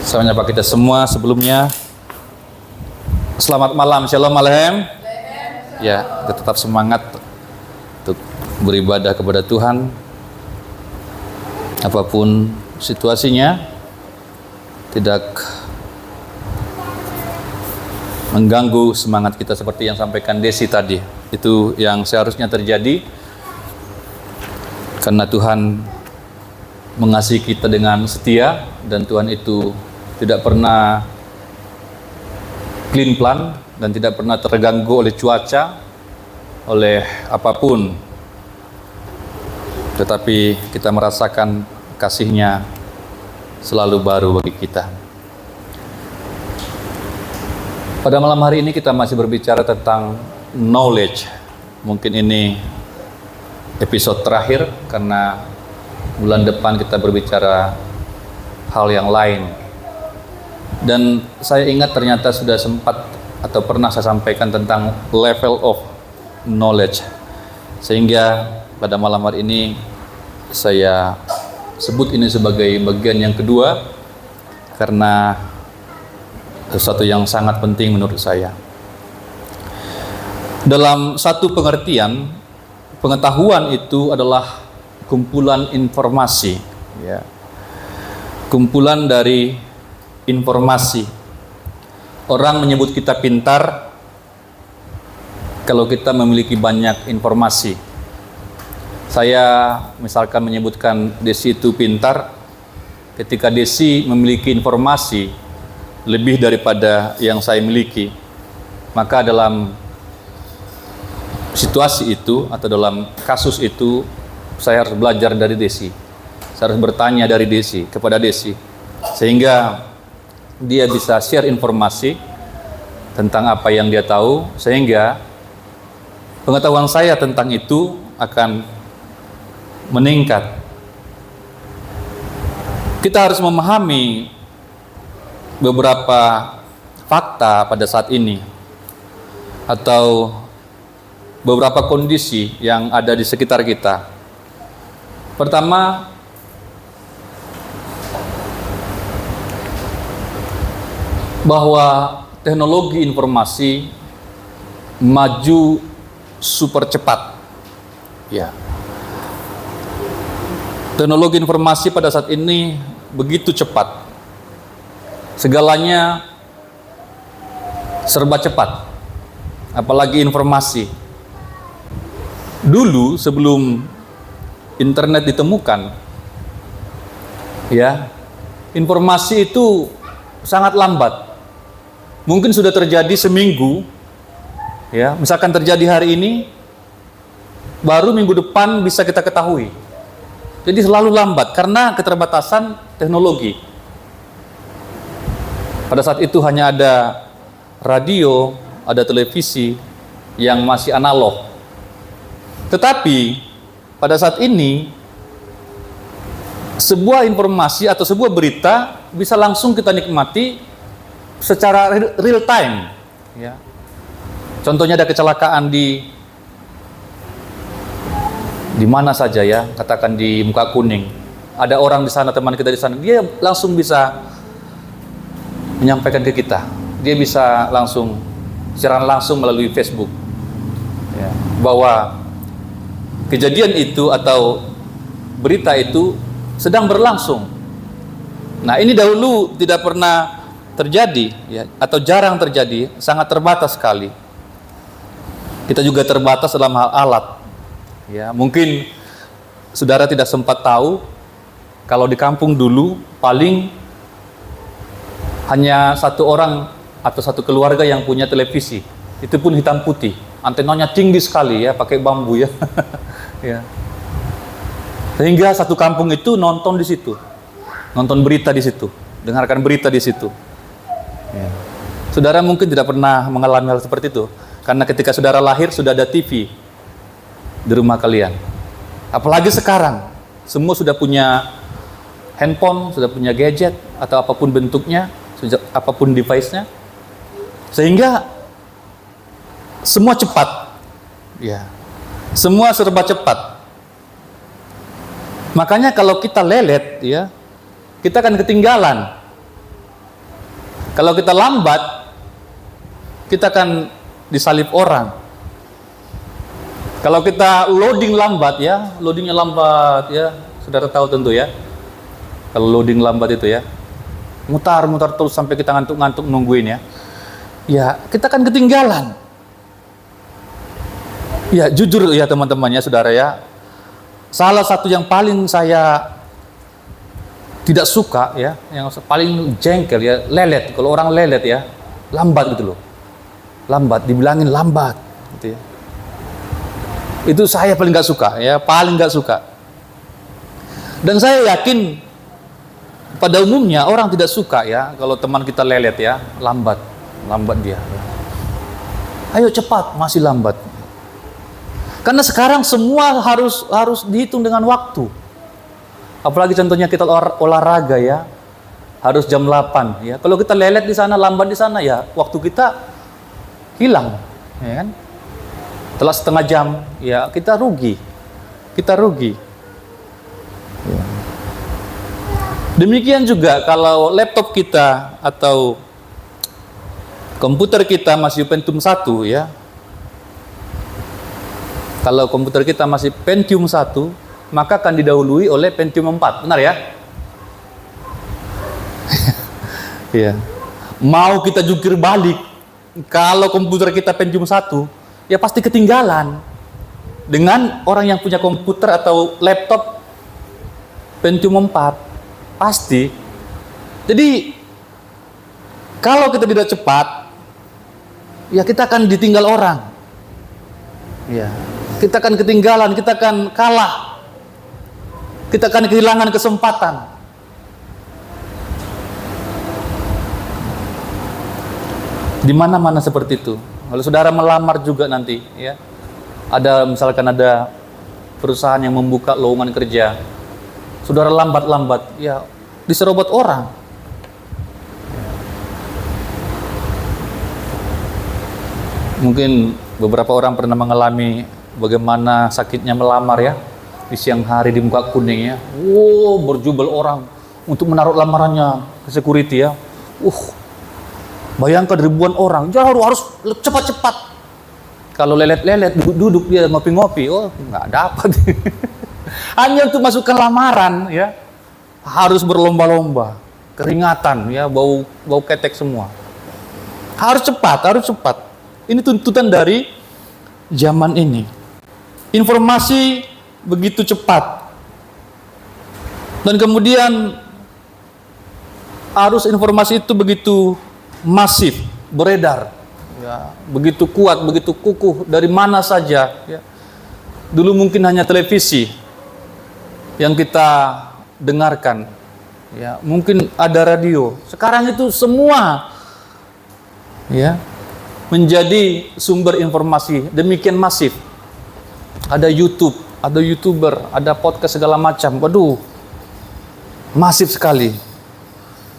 Saya menyapa kita semua sebelumnya. Selamat malam, Shalom Alehem. Ya, kita tetap semangat untuk beribadah kepada Tuhan. Apapun situasinya, tidak mengganggu semangat kita seperti yang sampaikan Desi tadi. Itu yang seharusnya terjadi karena Tuhan mengasihi kita dengan setia, dan Tuhan itu tidak pernah clean plan dan tidak pernah terganggu oleh cuaca, oleh apapun. Tetapi kita merasakan kasih-Nya selalu baru bagi kita. Pada malam hari ini kita masih berbicara tentang knowledge. Mungkin ini episode terakhir karena bulan depan kita berbicara hal yang lain. Dan saya ingat ternyata sudah sempat atau pernah saya sampaikan tentang level of knowledge. Sehingga pada malam hari ini saya sebut ini sebagai bagian yang kedua karena sesuatu yang sangat penting menurut saya. Dalam satu pengertian, pengetahuan itu adalah kumpulan informasi, ya. Kumpulan dari informasi. Orang menyebut kita pintar kalau kita memiliki banyak informasi. Saya misalkan menyebutkan Desi itu pintar ketika Desi memiliki informasi lebih daripada yang saya miliki. Maka dalam situasi itu atau dalam kasus itu saya harus belajar dari Desi. Saya harus bertanya dari Desi kepada Desi sehingga dia bisa share informasi tentang apa yang dia tahu, sehingga pengetahuan saya tentang itu akan meningkat. Kita harus memahami beberapa fakta pada saat ini atau beberapa kondisi yang ada di sekitar kita. Pertama, bahwa teknologi informasi maju super cepat. Ya. Teknologi informasi pada saat ini begitu cepat. Segalanya serba cepat. Apalagi informasi. Dulu sebelum internet ditemukan, ya, informasi itu sangat lambat. Mungkin sudah terjadi seminggu, ya, misalkan terjadi hari ini, baru minggu depan bisa kita ketahui. Jadi selalu lambat karena keterbatasan teknologi. Pada saat itu hanya ada radio, ada televisi yang masih analog. Tetapi pada saat ini sebuah informasi atau sebuah berita bisa langsung kita nikmati secara real time, ya. Contohnya ada kecelakaan di mana saja, ya, katakan di Muka Kuning. Ada orang di sana, teman kita di sana, dia langsung bisa menyampaikan ke kita. Dia bisa langsung siaran langsung melalui Facebook, ya, bahwa kejadian itu atau berita itu sedang berlangsung. Nah, ini dahulu tidak pernah terjadi, ya, atau jarang terjadi, sangat terbatas sekali. Kita juga terbatas dalam hal alat, ya. Mungkin saudara tidak sempat tahu kalau di kampung dulu paling hanya satu orang atau satu keluarga yang punya televisi, itu pun hitam putih, antenanya tinggi sekali, ya, pakai bambu, ya. Ya. Sehingga satu kampung itu nonton di situ, nonton berita di situ, dengarkan berita di situ. Ya. Saudara mungkin tidak pernah mengalami hal seperti itu karena ketika saudara lahir sudah ada TV di rumah kalian. Apalagi sekarang semua sudah punya handphone, sudah punya gadget atau apapun bentuknya, apapun device-nya, sehingga semua cepat, ya, semua serba cepat. Makanya kalau kita lelet, ya, kita akan ketinggalan. Kalau kita lambat, kita akan disalib orang. Kalau kita loading lambat ya, loadingnya lambat ya, saudara tahu tentu ya. Kalau loading lambat itu ya, mutar-mutar terus sampai kita ngantuk-ngantuk nungguin ya. Ya, kita akan ketinggalan. Ya, jujur ya teman-teman ya, saudara ya. Salah satu yang paling saya tidak suka ya, yang paling jengkel ya, lelet. Kalau orang lelet ya, lambat gitu loh. Lambat, dibilangin lambat gitu ya. Itu saya paling gak suka ya, paling gak suka. Dan saya yakin pada umumnya orang tidak suka ya kalau teman kita lelet ya, lambat dia. Ayo cepat, masih lambat. Karena sekarang semua harus dihitung dengan waktu. Apalagi contohnya kita olahraga ya, harus jam 8 ya. Kalau kita lelet di sana, lambat di sana ya, waktu kita hilang, ya kan? Setelah setengah jam, ya kita rugi. Ya. Demikian juga kalau laptop kita atau komputer kita masih Pentium 1 ya. Kalau komputer kita masih Pentium 1, maka akan didahului oleh Pentium 4. Benar ya? Ya. Mau kita jungkir balik, kalau komputer kita Pentium 1, ya pasti ketinggalan dengan orang yang punya komputer atau laptop Pentium 4. Pasti. Jadi kalau kita tidak cepat, ya kita akan ditinggal orang. Ya. Kita akan ketinggalan, kita akan kalah. Kita akan kehilangan kesempatan. Di mana-mana seperti itu. Kalau saudara melamar juga nanti, ya, misalkan ada perusahaan yang membuka lowongan kerja, saudara lambat-lambat, ya, diserobot orang. Mungkin beberapa orang pernah mengalami bagaimana sakitnya melamar ya. Di siang hari di muka kuning ya, berjubel orang untuk menaruh lamarannya ke security ya. Bayangkan ribuan orang, harus cepat-cepat. Kalau lelet-lelet, duduk-duduk dia ngopi-ngopi, nggak dapat. Hanya untuk masukkan lamaran ya, harus berlomba-lomba, keringatan ya, bau ketek semua. Harus cepat. Ini tuntutan dari zaman ini. Informasi begitu cepat, dan kemudian arus informasi itu begitu masif beredar ya, begitu kuat, begitu kukuh dari mana saja ya. Dulu mungkin hanya televisi yang kita dengarkan ya, mungkin ada radio. Sekarang itu semua ya menjadi sumber informasi demikian masif. Ada YouTube, ada YouTuber, ada podcast segala macam. Waduh, masif sekali.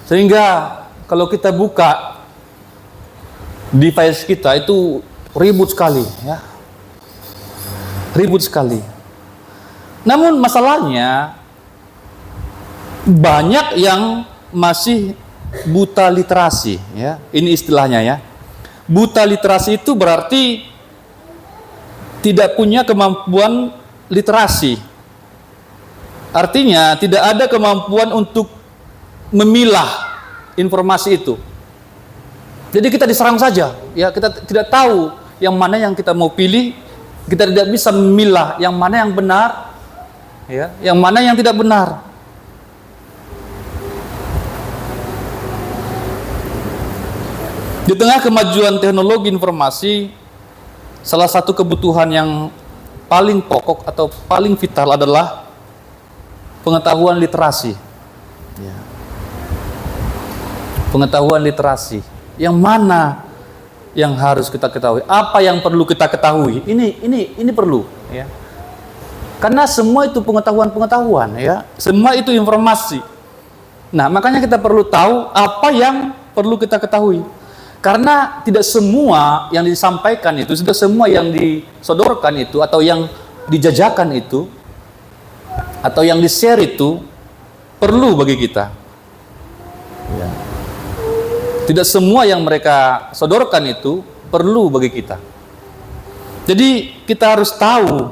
Sehingga kalau kita buka device kita itu ribut sekali, ya. Ribut sekali. Namun masalahnya banyak yang masih buta literasi, ya. Ini istilahnya ya. Buta literasi itu berarti tidak punya kemampuan literasi. Artinya tidak ada kemampuan untuk memilah informasi itu. Jadi kita diserang saja, ya, kita tidak tahu yang mana yang kita mau pilih, kita tidak bisa memilah yang mana yang benar, ya, yang mana yang tidak benar. Di tengah kemajuan teknologi informasi, salah satu kebutuhan yang paling pokok atau paling vital adalah pengetahuan literasi. Ya. Pengetahuan literasi. Yang mana yang harus kita ketahui? Apa yang perlu kita ketahui? Ini perlu. Ya. Karena semua itu pengetahuan, ya. Semua itu informasi. Nah, makanya kita perlu tahu apa yang perlu kita ketahui. Karena tidak semua yang disampaikan itu, tidak semua yang disodorkan itu, atau yang dijajakan itu, atau yang di-share itu perlu bagi kita. Ya. Tidak semua yang mereka sodorkan itu perlu bagi kita. Jadi kita harus tahu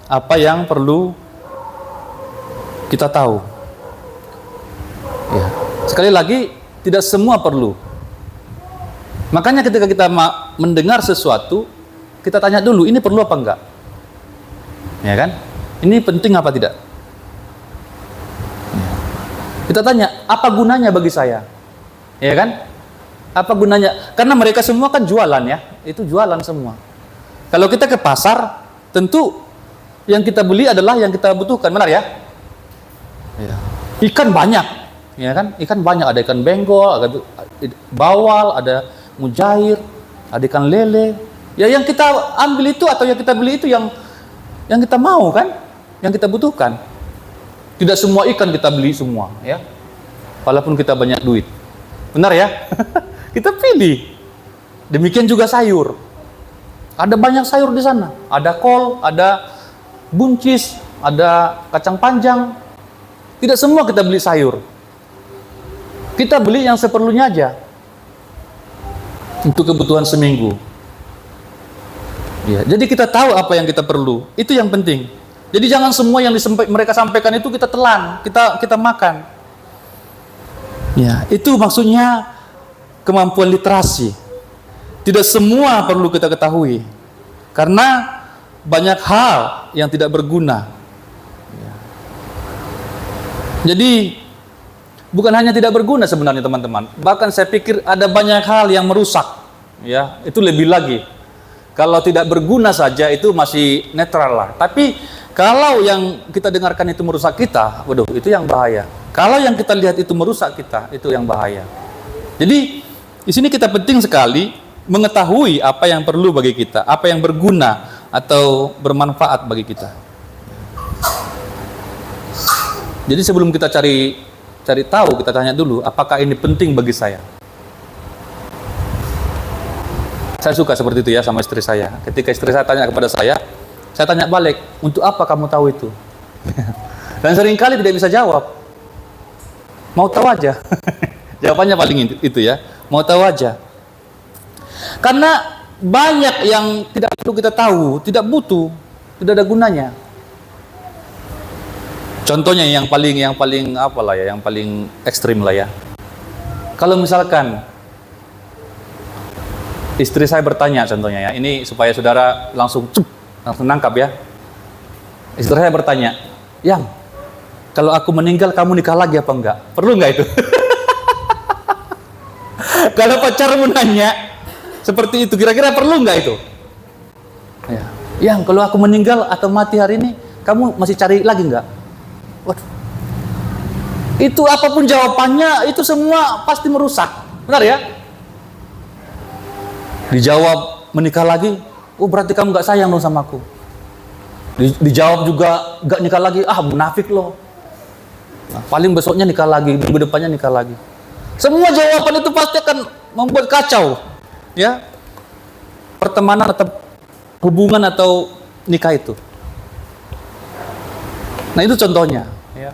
apa yang perlu kita tahu. Ya. Sekali lagi, tidak semua perlu. Makanya ketika kita mendengar sesuatu, kita tanya dulu, ini perlu apa enggak? Ya kan? Ini penting apa tidak? Ya. Kita tanya, apa gunanya bagi saya? Ya kan? Apa gunanya? Karena mereka semua kan jualan ya. Itu jualan semua. Kalau kita ke pasar, tentu yang kita beli adalah yang kita butuhkan, benar ya? Ya. Ikan banyak, ya kan? Ikan banyak, ada ikan benggol, ada bawal, ada mujair, ada ikan lele. Ya yang kita ambil itu atau yang kita beli itu yang kita mau kan? Yang kita butuhkan. Tidak semua ikan kita beli semua, ya. Walaupun kita banyak duit. Benar ya? Kita pilih. Demikian juga sayur. Ada banyak sayur di sana. Ada kol, ada buncis, ada kacang panjang. Tidak semua kita beli sayur. Kita beli yang seperlunya aja. Untuk kebutuhan seminggu. Ya, jadi kita tahu apa yang kita perlu. Itu yang penting. Jadi jangan semua yang mereka sampaikan itu kita telan, kita makan. Ya, itu maksudnya kemampuan literasi. Tidak semua perlu kita ketahui. Karena banyak hal yang tidak berguna. Ya. Jadi bukan hanya tidak berguna sebenarnya teman-teman. Bahkan saya pikir ada banyak hal yang merusak. Ya, itu lebih lagi. Kalau tidak berguna saja itu masih netral lah. Tapi kalau yang kita dengarkan itu merusak kita, waduh, itu yang bahaya. Kalau yang kita lihat itu merusak kita, itu yang bahaya. Jadi di sini kita penting sekali mengetahui apa yang perlu bagi kita, apa yang berguna atau bermanfaat bagi kita. Jadi sebelum kita cari tahu, kita tanya dulu, apakah ini penting bagi saya? Saya suka seperti itu ya sama istri saya. Ketika istri saya tanya kepada saya tanya balik, untuk apa kamu tahu itu? Dan seringkali tidak bisa jawab. Mau tahu aja. Jawabannya paling itu ya. Mau tahu aja. Karena banyak yang tidak perlu kita tahu, tidak butuh, tidak ada gunanya. Contohnya yang paling apalah ya, yang paling ekstrim lah ya. Kalau misalkan istri saya bertanya contohnya ya, ini supaya saudara langsung nangkap ya. Istri saya bertanya, "Yang, kalau aku meninggal kamu nikah lagi apa enggak?" Perlu enggak itu? Kalau pacarmu nanya seperti itu, kira-kira perlu enggak itu? Ya. Yang, kalau aku meninggal atau mati hari ini, kamu masih cari lagi enggak? Waduh. Itu apapun jawabannya, itu semua pasti merusak. Benar ya? Dijawab menikah lagi, oh berarti kamu enggak sayang dong sama aku. Dijawab juga enggak nikah lagi, munafik loh. Nah, paling besoknya nikah lagi, minggu depannya nikah lagi. Semua jawaban itu pasti akan membuat kacau, ya, pertemanan atau hubungan atau nikah itu. Nah itu contohnya. Ya.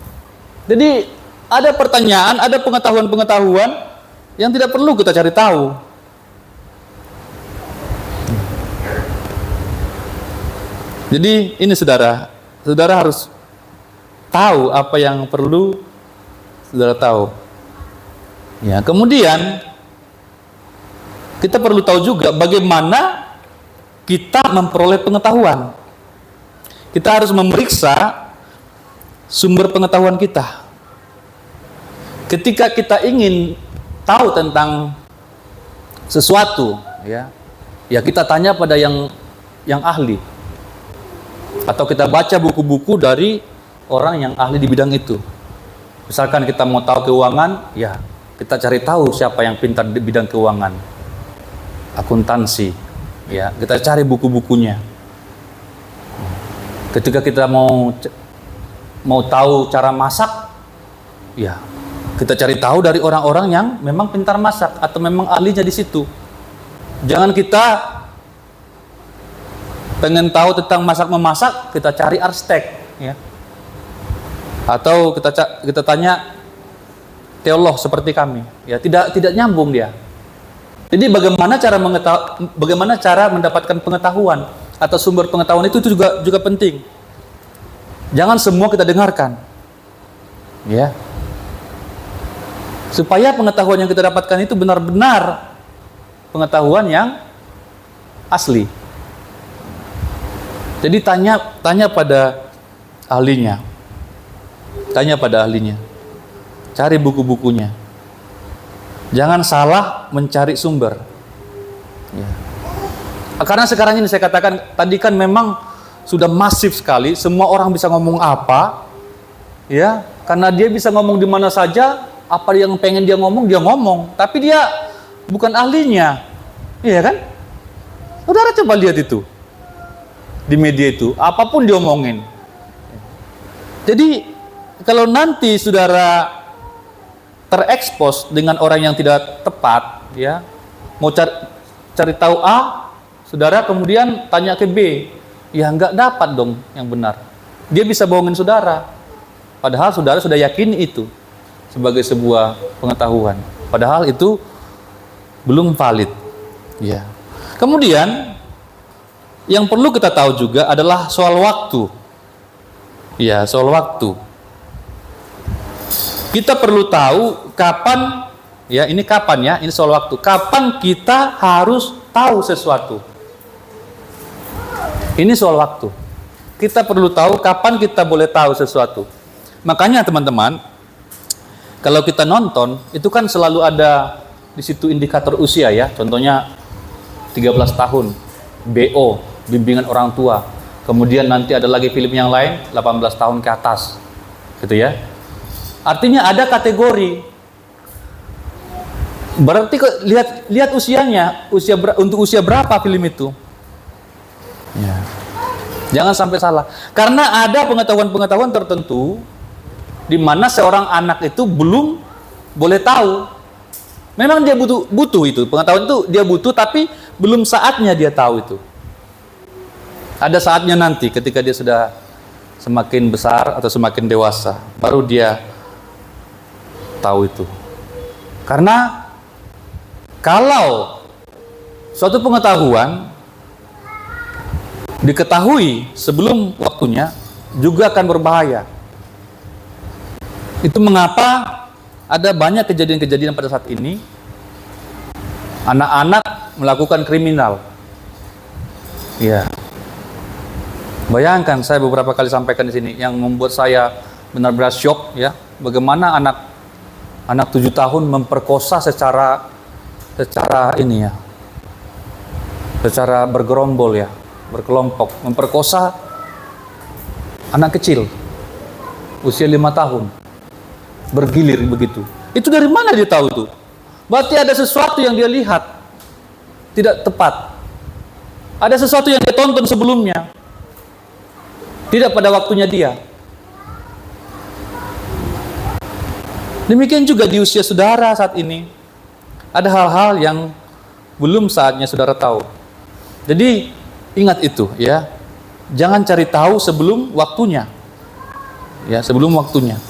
Jadi ada pertanyaan, ada pengetahuan-pengetahuan yang tidak perlu kita cari tahu. Jadi ini saudara harus tahu apa yang perlu saudara tahu. Ya, kemudian kita perlu tahu juga bagaimana kita memperoleh pengetahuan. Kita harus memeriksa sumber pengetahuan kita. Ketika kita ingin tahu tentang sesuatu, ya kita tanya pada yang ahli. Atau kita baca buku-buku dari orang yang ahli di bidang itu. Misalkan kita mau tahu keuangan, ya kita cari tahu siapa yang pintar di bidang keuangan, akuntansi, ya kita cari buku-bukunya. Ketika kita mau tahu cara masak, ya kita cari tahu dari orang-orang yang memang pintar masak atau memang ahlinya di situ. Jangan kita pengen tahu tentang masak-memasak, kita cari arsitek, ya. Atau kita tanya teolog seperti kami, ya tidak nyambung dia. Jadi bagaimana cara mendapatkan pengetahuan atau sumber pengetahuan itu juga penting. Jangan semua kita dengarkan, ya. Supaya pengetahuan yang kita dapatkan itu benar-benar pengetahuan yang asli. Jadi tanya pada ahlinya. Tanya pada ahlinya. Cari buku-bukunya. Jangan salah mencari sumber. Ya. Karena sekarang ini saya katakan, tadi kan memang sudah masif sekali, semua orang bisa ngomong apa, ya, karena dia bisa ngomong di mana saja, apa yang pengen dia ngomong, tapi dia bukan ahlinya, iya kan? Saudara coba lihat itu di media itu, apapun dia omongin. Jadi kalau nanti saudara terekspos dengan orang yang tidak tepat, ya, mau cari tahu A, saudara kemudian tanya ke B, ya nggak dapat dong yang benar. Dia bisa bohongin saudara, padahal saudara sudah yakin itu sebagai sebuah pengetahuan, padahal itu belum valid, ya. Kemudian yang perlu kita tahu juga adalah soal waktu, ya, soal waktu. Kita perlu tahu kapan, ya, ini kapan, ya, ini soal waktu. Kapan kita harus tahu sesuatu? Ini soal waktu. Kita perlu tahu kapan kita boleh tahu sesuatu. Makanya teman-teman, kalau kita nonton, itu kan selalu ada di situ indikator usia, ya. Contohnya 13 tahun, BO, bimbingan orang tua. Kemudian nanti ada lagi film yang lain, 18 tahun ke atas. Gitu ya. Artinya ada kategori. Berarti lihat usianya, untuk usia berapa film itu. Ya. Jangan sampai salah. Karena ada pengetahuan-pengetahuan tertentu di mana seorang anak itu belum boleh tahu. Memang dia butuh itu. Pengetahuan itu dia butuh, tapi belum saatnya dia tahu itu. Ada saatnya nanti ketika dia sudah semakin besar atau semakin dewasa, baru dia tahu itu. Karena kalau suatu pengetahuan diketahui sebelum waktunya juga akan berbahaya. Itu mengapa ada banyak kejadian-kejadian pada saat ini anak-anak melakukan kriminal. Ya. Bayangkan, saya beberapa kali sampaikan di sini yang membuat saya benar-benar syok, ya. Bagaimana anak 7 tahun memperkosa secara ini, ya. Secara bergerombol, ya, berkelompok, memperkosa anak kecil usia 5 tahun. Bergilir begitu. Itu dari mana dia tahu itu? Berarti ada sesuatu yang dia lihat tidak tepat. Ada sesuatu yang dia tonton sebelumnya, tidak pada waktunya dia. Demikian juga di usia saudara saat ini. Ada hal-hal yang belum saatnya saudara tahu. Jadi ingat itu, ya. Jangan cari tahu sebelum waktunya. Ya, sebelum waktunya.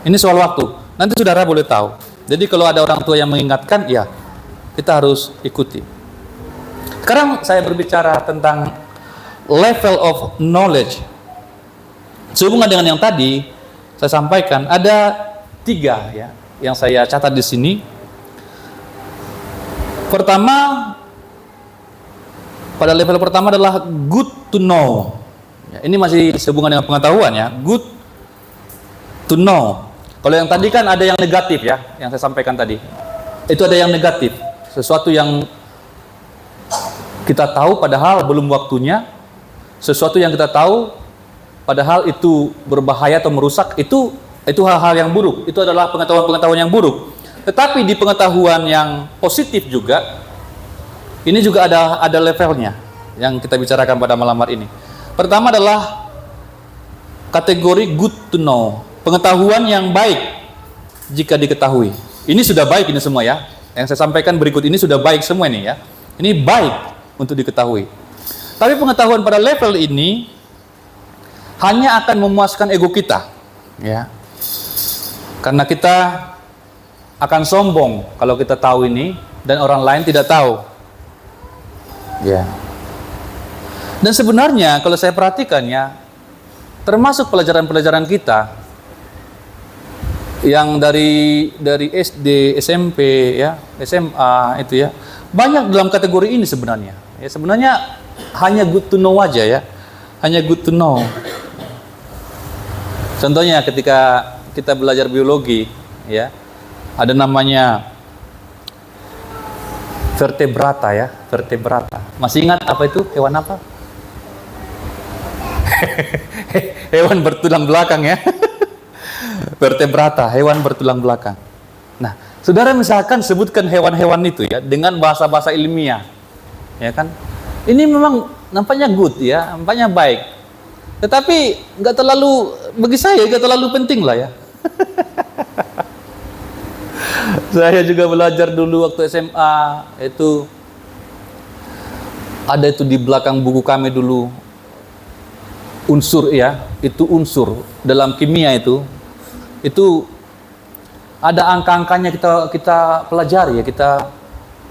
Ini soal waktu. Nanti saudara boleh tahu. Jadi kalau ada orang tua yang mengingatkan, ya, kita harus ikuti. Sekarang saya berbicara tentang level of knowledge. Sehubungan dengan yang tadi saya sampaikan, ada 3, ya, yang saya catat di sini. Pertama, pada level pertama adalah good to know. Ya, ini masih sehubungan dengan pengetahuan, ya. Good to know. Kalau yang tadi kan ada yang negatif, ya, yang saya sampaikan tadi. Itu ada yang negatif, sesuatu yang kita tahu padahal belum waktunya, sesuatu yang kita tahu padahal itu berbahaya atau merusak, itu hal-hal yang buruk. Itu adalah pengetahuan-pengetahuan yang buruk. Tetapi di pengetahuan yang positif juga, ini juga ada levelnya yang kita bicarakan pada malam hari ini. Pertama adalah kategori good to know. Pengetahuan yang baik jika diketahui. Ini sudah baik ini semua, ya. Yang saya sampaikan berikut ini sudah baik semua ini, ya. Ini baik untuk diketahui. Tapi pengetahuan pada level ini hanya akan memuaskan ego kita, ya. Karena kita akan sombong kalau kita tahu ini, dan orang lain tidak tahu. Ya. Dan sebenarnya kalau saya perhatikan ya, termasuk pelajaran-pelajaran kita yang dari SD, SMP, ya, SMA itu ya, banyak dalam kategori ini sebenarnya. Ya, sebenarnya hanya good to know aja ya, hanya good to know. Contohnya ketika kita belajar biologi, ya, ada namanya vertebrata ya, vertebrata. Masih ingat apa itu? Hewan apa? Hewan bertulang belakang ya. Vertebrata, hewan bertulang belakang. Nah, saudara misalkan sebutkan hewan-hewan itu ya dengan bahasa-bahasa ilmiah, ya kan? Ini memang nampaknya good ya, nampaknya baik. Tetapi nggak terlalu, bagi saya nggak terlalu penting lah ya. Saya juga belajar dulu waktu SMA, itu ada itu di belakang buku kami dulu, unsur ya, itu unsur dalam kimia itu ada angka-angkanya kita pelajari ya,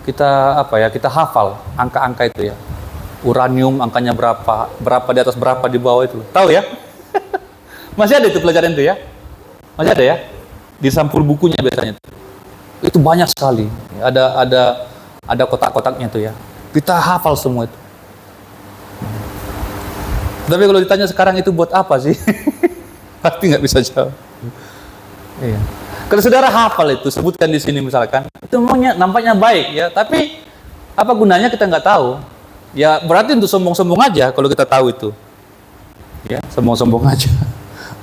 kita apa ya, kita hafal angka-angka itu ya. Uranium angkanya berapa di atas berapa di bawah itu. Tahu ya? Masih ada itu pelajaran itu ya? Masih ada ya? Di sampul bukunya biasanya itu. Itu banyak sekali. Ada kotak-kotaknya tuh ya. Kita hafal semua itu. Tapi kalau ditanya sekarang itu buat apa sih? Pasti nggak bisa jawab. Iya. Kalau saudara hafal itu, sebutkan di sini misalkan, itu nampaknya baik ya, tapi apa gunanya kita nggak tahu? Ya berarti untuk sombong-sombong aja kalau kita tahu itu. Ya, sombong-sombong aja.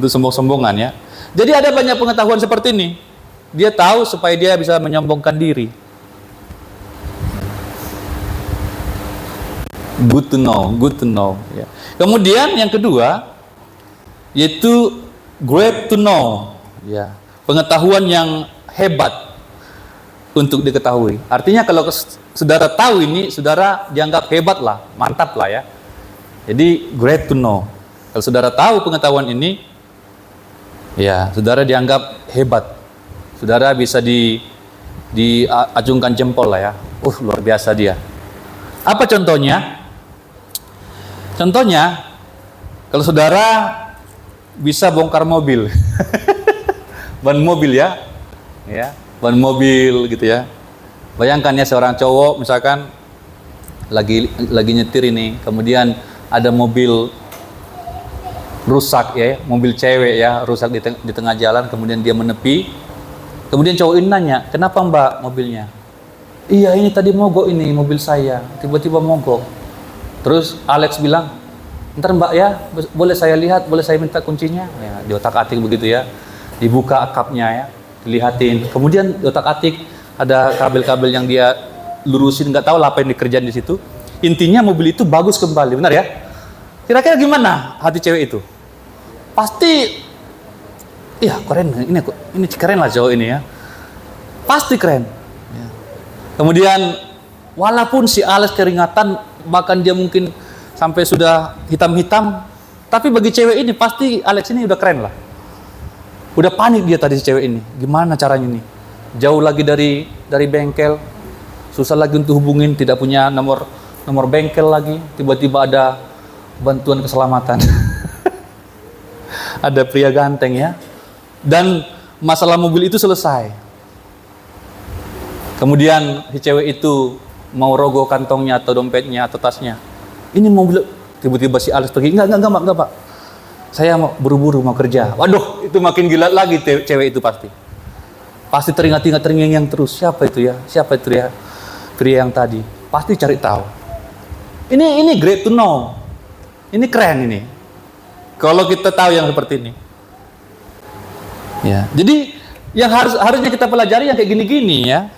Untuk sombong-sombongan ya. Jadi ada banyak pengetahuan seperti ini. Dia tahu supaya dia bisa menyombongkan diri. Good to know. Ya. Kemudian yang kedua, yaitu great to know. Ya. Pengetahuan yang hebat untuk diketahui. Artinya kalau saudara tahu ini, saudara dianggap hebat lah, mantap lah ya. Jadi great to know. Kalau saudara tahu pengetahuan ini, ya saudara dianggap hebat. Saudara bisa diacungkan jempol lah ya. Luar biasa dia. Apa contohnya? Contohnya, kalau saudara bisa bongkar mobil. Ban mobil ya, ban mobil gitu ya. Bayangkan ya seorang cowok misalkan lagi nyetir ini, kemudian ada mobil rusak ya, mobil cewek ya, rusak di tengah jalan, kemudian dia menepi. Kemudian cowok ini nanya, "Kenapa Mbak mobilnya?" "Iya, ini tadi mogok ini mobil saya, tiba-tiba mogok." Terus Alex bilang, "Ntar Mbak ya, boleh saya lihat, boleh saya minta kuncinya?" Ya, di otak-atik begitu ya. Dibuka akapnya ya, dilihatin. Kemudian di otak-atik ada kabel-kabel yang dia lurusin, nggak tahu lah apa yang dikerjain di situ. Intinya mobil itu bagus kembali, benar ya? Kira-kira gimana hati cewek itu? Pasti, iya keren, ini keren lah cowok ini ya. Pasti keren. Ya. Kemudian walaupun si Alex keringatan, bahkan dia mungkin sampai sudah hitam-hitam, tapi bagi cewek ini pasti Alex ini udah keren lah. Udah panik dia tadi si cewek ini. Gimana caranya nih? Jauh lagi dari bengkel, susah lagi untuk hubungin, tidak punya nomor bengkel lagi. Tiba-tiba ada bantuan keselamatan. Ada pria ganteng ya. Dan masalah mobil itu selesai. Kemudian si cewek itu mau rogoh kantongnya atau dompetnya atau tasnya. Ini mobil, tiba-tiba si Alex pergi. Enggak Pak. Saya mau buru-buru mau kerja. Waduh, itu makin gila lagi cewek itu pasti. Pasti teringat-terngiang terus. Siapa itu ya? Pria yang tadi. Pasti cari tahu. Ini great to know. Ini keren ini. Kalau kita tahu yang seperti ini. Ya. Jadi yang harusnya kita pelajari yang kayak gini-gini ya.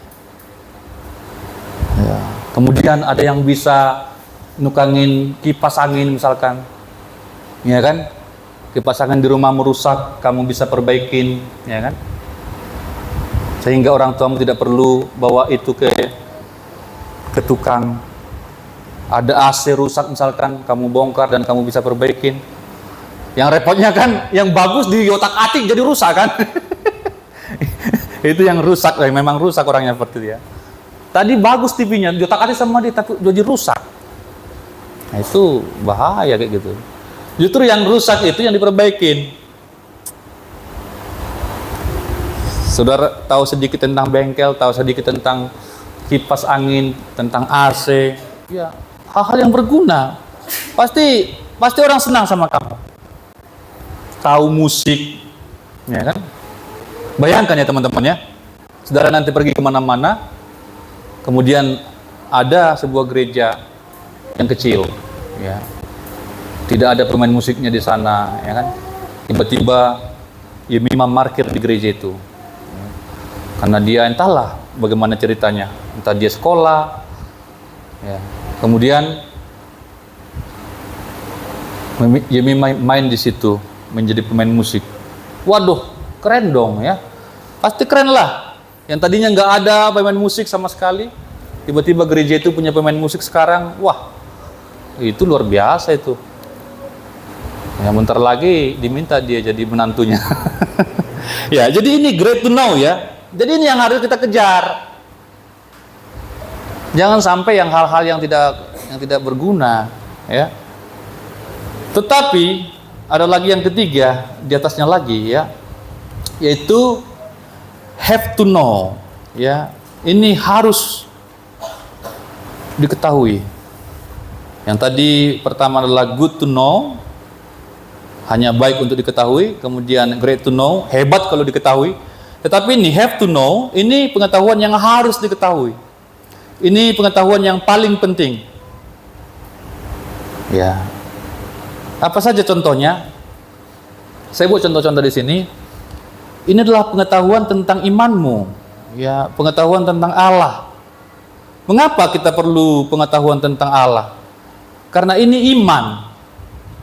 Ya. Kemudian ada yang bisa nukangin kipas angin misalkan. Ya kan? Kipas angin di rumah merusak, kamu bisa perbaikin, ya kan? Sehingga orang tuamu tidak perlu bawa itu ke tukang. Ada AC rusak misalkan, kamu bongkar dan kamu bisa perbaikin. Yang repotnya kan, yang bagus di otak-atik jadi rusak kan? Itu yang rusak, memang rusak orangnya seperti itu ya. Tadi bagus TV-nya, diotak-atik sama dia, tapi jadi rusak. Nah, itu bahaya kayak gitu. Justru yang rusak itu yang diperbaikin. Saudara tahu sedikit tentang bengkel, tahu sedikit tentang kipas angin, tentang AC, ya hal-hal yang berguna. Pasti orang senang sama kamu. Tahu musik, ya kan? Bayangkan ya teman-teman ya, saudara nanti pergi kemana-mana, kemudian ada sebuah gereja yang kecil, ya, tidak ada pemain musiknya di sana, ya kan? Tiba-tiba imam parkir di gereja itu, karena dia entahlah bagaimana ceritanya, entah dia sekolah, ya, kemudian Yemi main di situ menjadi pemain musik. Waduh, keren dong ya, pasti keren lah. Yang tadinya nggak ada pemain musik sama sekali, tiba-tiba gereja itu punya pemain musik sekarang, wah, itu luar biasa itu. Ya, bentar lagi diminta dia jadi menantunya. Ya, jadi ini great to know ya. Jadi ini yang harus kita kejar. Jangan sampai yang hal-hal yang tidak berguna, ya. Tetapi ada lagi yang ketiga di atasnya lagi ya, yaitu have to know, ya. Ini harus diketahui. Yang tadi pertama adalah good to know, hanya baik untuk diketahui. Kemudian great to know, hebat kalau diketahui. Tetapi ini have to know, ini pengetahuan yang harus diketahui. Ini pengetahuan yang paling penting. Ya. Apa saja contohnya? Saya buat contoh-contoh di sini. Ini adalah pengetahuan tentang imanmu, ya, pengetahuan tentang Allah. Mengapa kita perlu pengetahuan tentang Allah? Karena ini iman,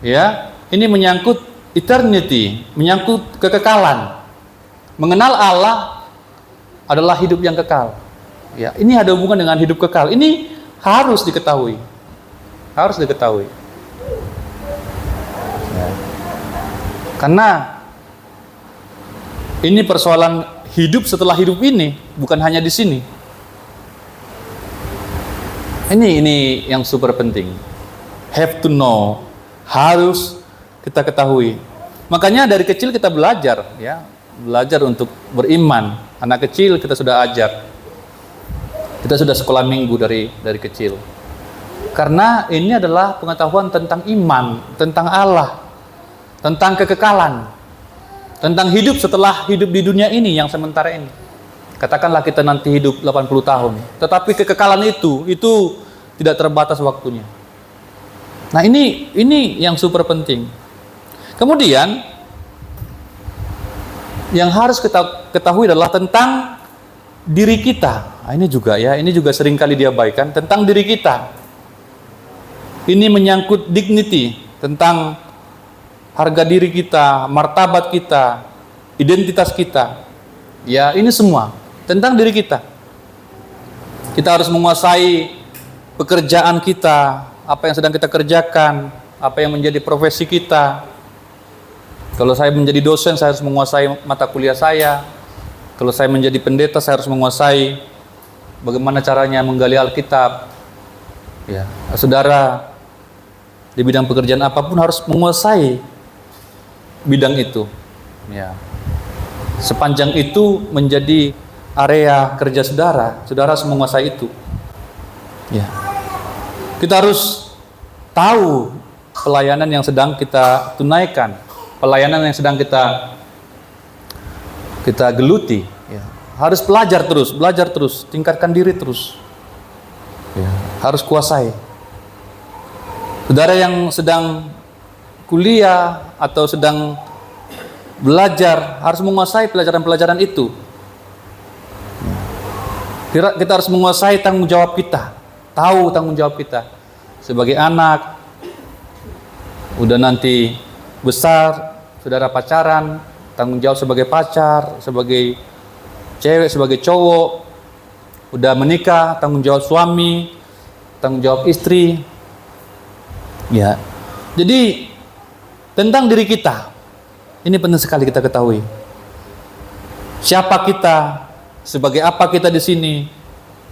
ya. Ini menyangkut eternity, menyangkut kekekalan. Mengenal Allah adalah hidup yang kekal. Ya, ini ada hubungan dengan hidup kekal. Ini harus diketahui. Harus diketahui. Ya. Karena ini persoalan hidup setelah hidup ini, bukan hanya di sini. Ini yang super penting. Have to know, harus kita ketahui. Makanya dari kecil kita belajar, ya, belajar untuk beriman. Anak kecil kita sudah ajar. Kita sudah sekolah minggu dari kecil. Karena ini adalah pengetahuan tentang iman, tentang Allah, tentang kekekalan, tentang hidup setelah hidup di dunia ini yang sementara ini. Katakanlah kita nanti hidup 80 tahun, tetapi kekekalan itu tidak terbatas waktunya. Nah, ini yang super penting. Kemudian yang harus kita ketahui adalah tentang diri kita. Nah, ini juga seringkali diabaikan, tentang diri kita. Ini menyangkut dignity, tentang harga diri kita, martabat kita, identitas kita. Ya, ini semua tentang diri kita. Kita harus menguasai pekerjaan kita, apa yang sedang kita kerjakan, apa yang menjadi profesi kita. Kalau saya menjadi dosen, saya harus menguasai mata kuliah saya. Kalau saya menjadi pendeta, saya harus menguasai bagaimana caranya menggali Alkitab. Ya, saudara di bidang pekerjaan apapun harus menguasai bidang itu. Ya. Sepanjang itu menjadi area kerja saudara harus menguasai itu. Ya. Kita harus tahu pelayanan yang sedang kita tunaikan, pelayanan yang sedang kita geluti. Ya. Harus belajar terus, tingkatkan diri terus. Ya. Harus kuasai. Saudara yang sedang kuliah atau sedang belajar harus menguasai pelajaran-pelajaran itu. Kita harus menguasai tanggung jawab kita, tahu tanggung jawab kita sebagai anak. Udah nanti besar, saudara pacaran, tanggung jawab sebagai pacar, sebagai cewek, sebagai cowok. Udah menikah, tanggung jawab suami, tanggung jawab istri. Ya, jadi tentang diri kita, ini penting sekali kita ketahui. Siapa kita, sebagai apa kita di sini,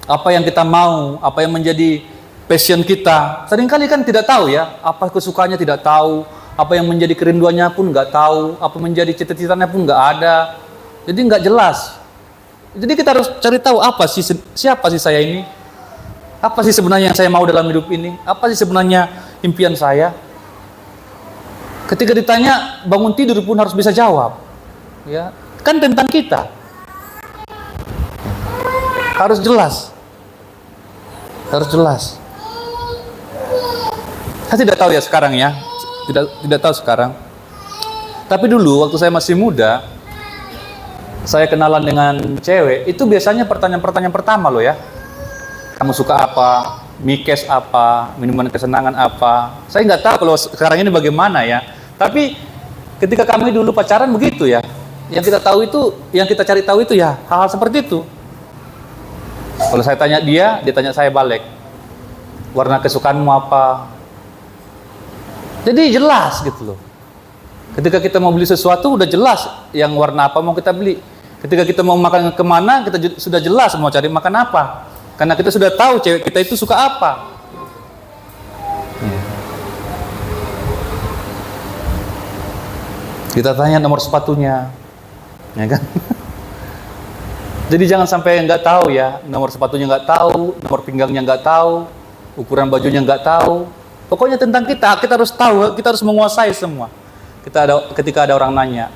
Apa yang kita mau, apa yang menjadi passion kita. Seringkali kan tidak tahu ya, apa kesukaannya tidak tahu, apa yang menjadi kerinduannya pun nggak tahu, apa menjadi cita-citanya pun nggak ada. Jadi nggak jelas. Jadi kita harus cari tahu apa sih, siapa sih saya ini? Apa sih sebenarnya yang saya mau dalam hidup ini? Apa sih sebenarnya impian saya? Ketika ditanya bangun tidur pun harus bisa jawab. Ya, kan tentang kita. Harus jelas. Harus jelas. Saya tidak tahu ya sekarang ya. Tidak tahu sekarang. Tapi dulu waktu saya masih muda, saya kenalan dengan cewek, itu biasanya pertanyaan-pertanyaan pertama loh ya. Kamu suka apa? Mikes apa? Minuman kesenangan apa? Saya nggak tahu kalau sekarang ini bagaimana ya. Tapi ketika kami dulu pacaran begitu ya. Yang kita tahu itu, yang kita cari tahu itu ya hal-hal seperti itu. Kalau saya tanya dia tanya saya balik. Warna kesukaanmu apa? Jadi jelas gitu loh. Ketika kita mau beli sesuatu udah jelas yang warna apa mau kita beli. Ketika kita mau makan kemana kita sudah jelas mau cari makan apa. Karena kita sudah tahu cewek kita itu suka apa. Kita tanya nomor sepatunya, ya kan? Jadi jangan sampai nggak tahu ya, nomor sepatunya nggak tahu, nomor pinggangnya nggak tahu, ukuran bajunya nggak tahu. Pokoknya tentang kita harus tahu, kita harus menguasai semua. Ketika ada orang nanya,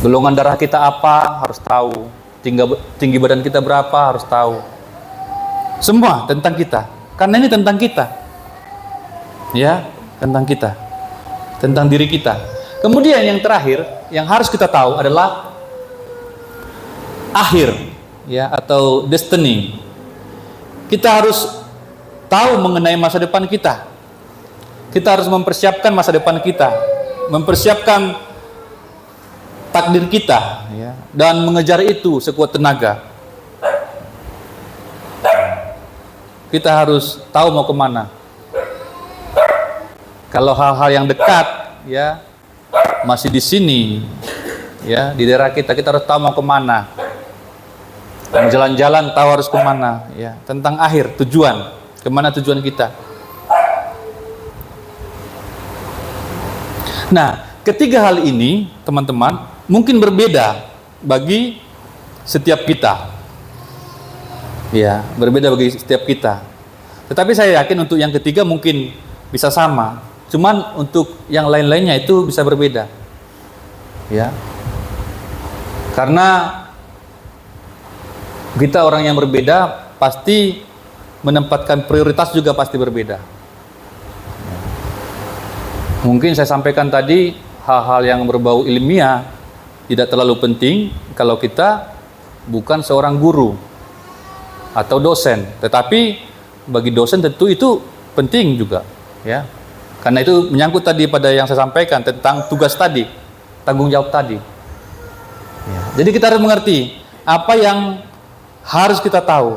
golongan darah kita apa, harus tahu. Tinggi badan kita berapa, harus tahu. Semua tentang kita, karena ini tentang kita. Ya, tentang kita, tentang diri kita. Kemudian yang terakhir, yang harus kita tahu adalah akhir, ya, atau destiny. Kita harus tahu mengenai masa depan kita. Kita harus mempersiapkan masa depan kita, mempersiapkan takdir kita, ya, dan mengejar itu sekuat tenaga. Kita harus tahu mau kemana. Kalau hal-hal yang dekat, ya, masih di sini, ya, di daerah kita harus tahu mau kemana. Jalan-jalan tahu harus kemana, ya. Tentang akhir, tujuan, kemana tujuan kita. Nah, ketiga hal ini, teman-teman, mungkin berbeda bagi setiap kita. Ya, berbeda bagi setiap kita. Tetapi saya yakin untuk yang ketiga mungkin bisa sama. Cuman untuk yang lain-lainnya itu bisa berbeda. Ya. Karena kita orang yang berbeda pasti menempatkan prioritas juga pasti berbeda. Mungkin saya sampaikan tadi hal-hal yang berbau ilmiah tidak terlalu penting kalau kita bukan seorang guru atau dosen. Tetapi bagi dosen tentu itu penting juga, ya. Karena itu menyangkut tadi pada yang saya sampaikan tentang tugas tadi, tanggung jawab tadi. Ya. Jadi kita harus mengerti apa yang harus kita tahu.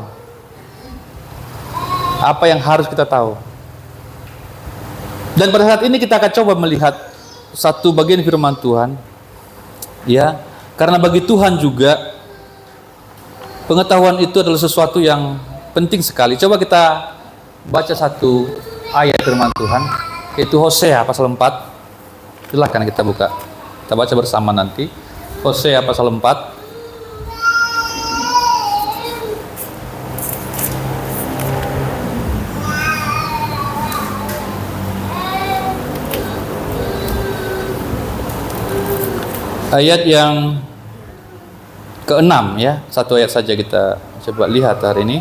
Apa yang harus kita tahu. Dan pada saat ini kita akan coba melihat satu bagian firman Tuhan. Ya, karena bagi Tuhan juga pengetahuan itu adalah sesuatu yang penting sekali. Coba kita baca satu ayat firman Tuhan, yaitu Hosea pasal 4. Silakan kita buka. Kita baca bersama nanti. Hosea pasal 4. Ayat yang ke-6 ya. Satu ayat saja kita coba lihat hari ini.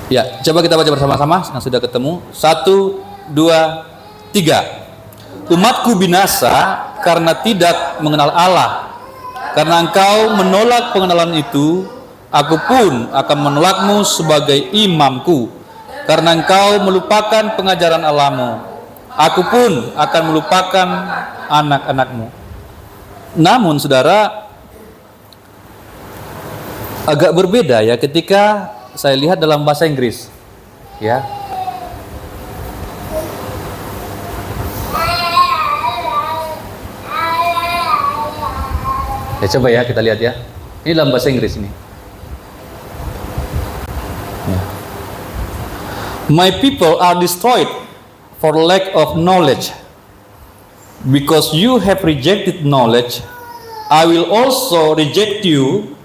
Ya, coba kita baca bersama-sama yang sudah ketemu. 1, 2, 3. Umatku binasa karena tidak mengenal Allah. Karena engkau menolak pengenalan itu, aku pun akan menolakmu sebagai imamku. Karena engkau melupakan pengajaran Allahmu, aku pun akan melupakan anak-anakmu. Namun saudara, agak berbeda ya ketika saya lihat dalam bahasa Inggris, ya. Ya coba ya kita lihat ya. Ini dalam bahasa Inggris ini. Ya. My people are destroyed for lack of knowledge. Because you have rejected knowledge, I will also reject you,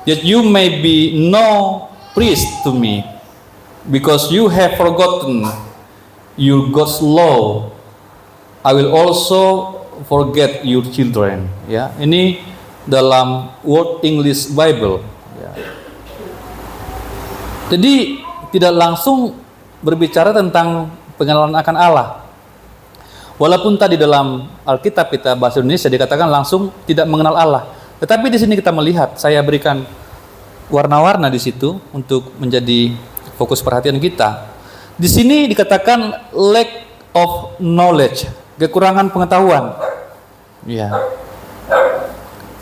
that you may be no priest to me. Because you have forgotten your God's law, I will also forget your children. Ya, ini dalam World English Bible. Ya. Jadi tidak langsung berbicara tentang pengenalan akan Allah. Walaupun tadi dalam Alkitab kita bahasa Indonesia dikatakan langsung tidak mengenal Allah, tetapi di sini kita melihat, saya berikan warna-warna di situ untuk menjadi fokus perhatian kita. Di sini dikatakan lack of knowledge, kekurangan pengetahuan. Ya.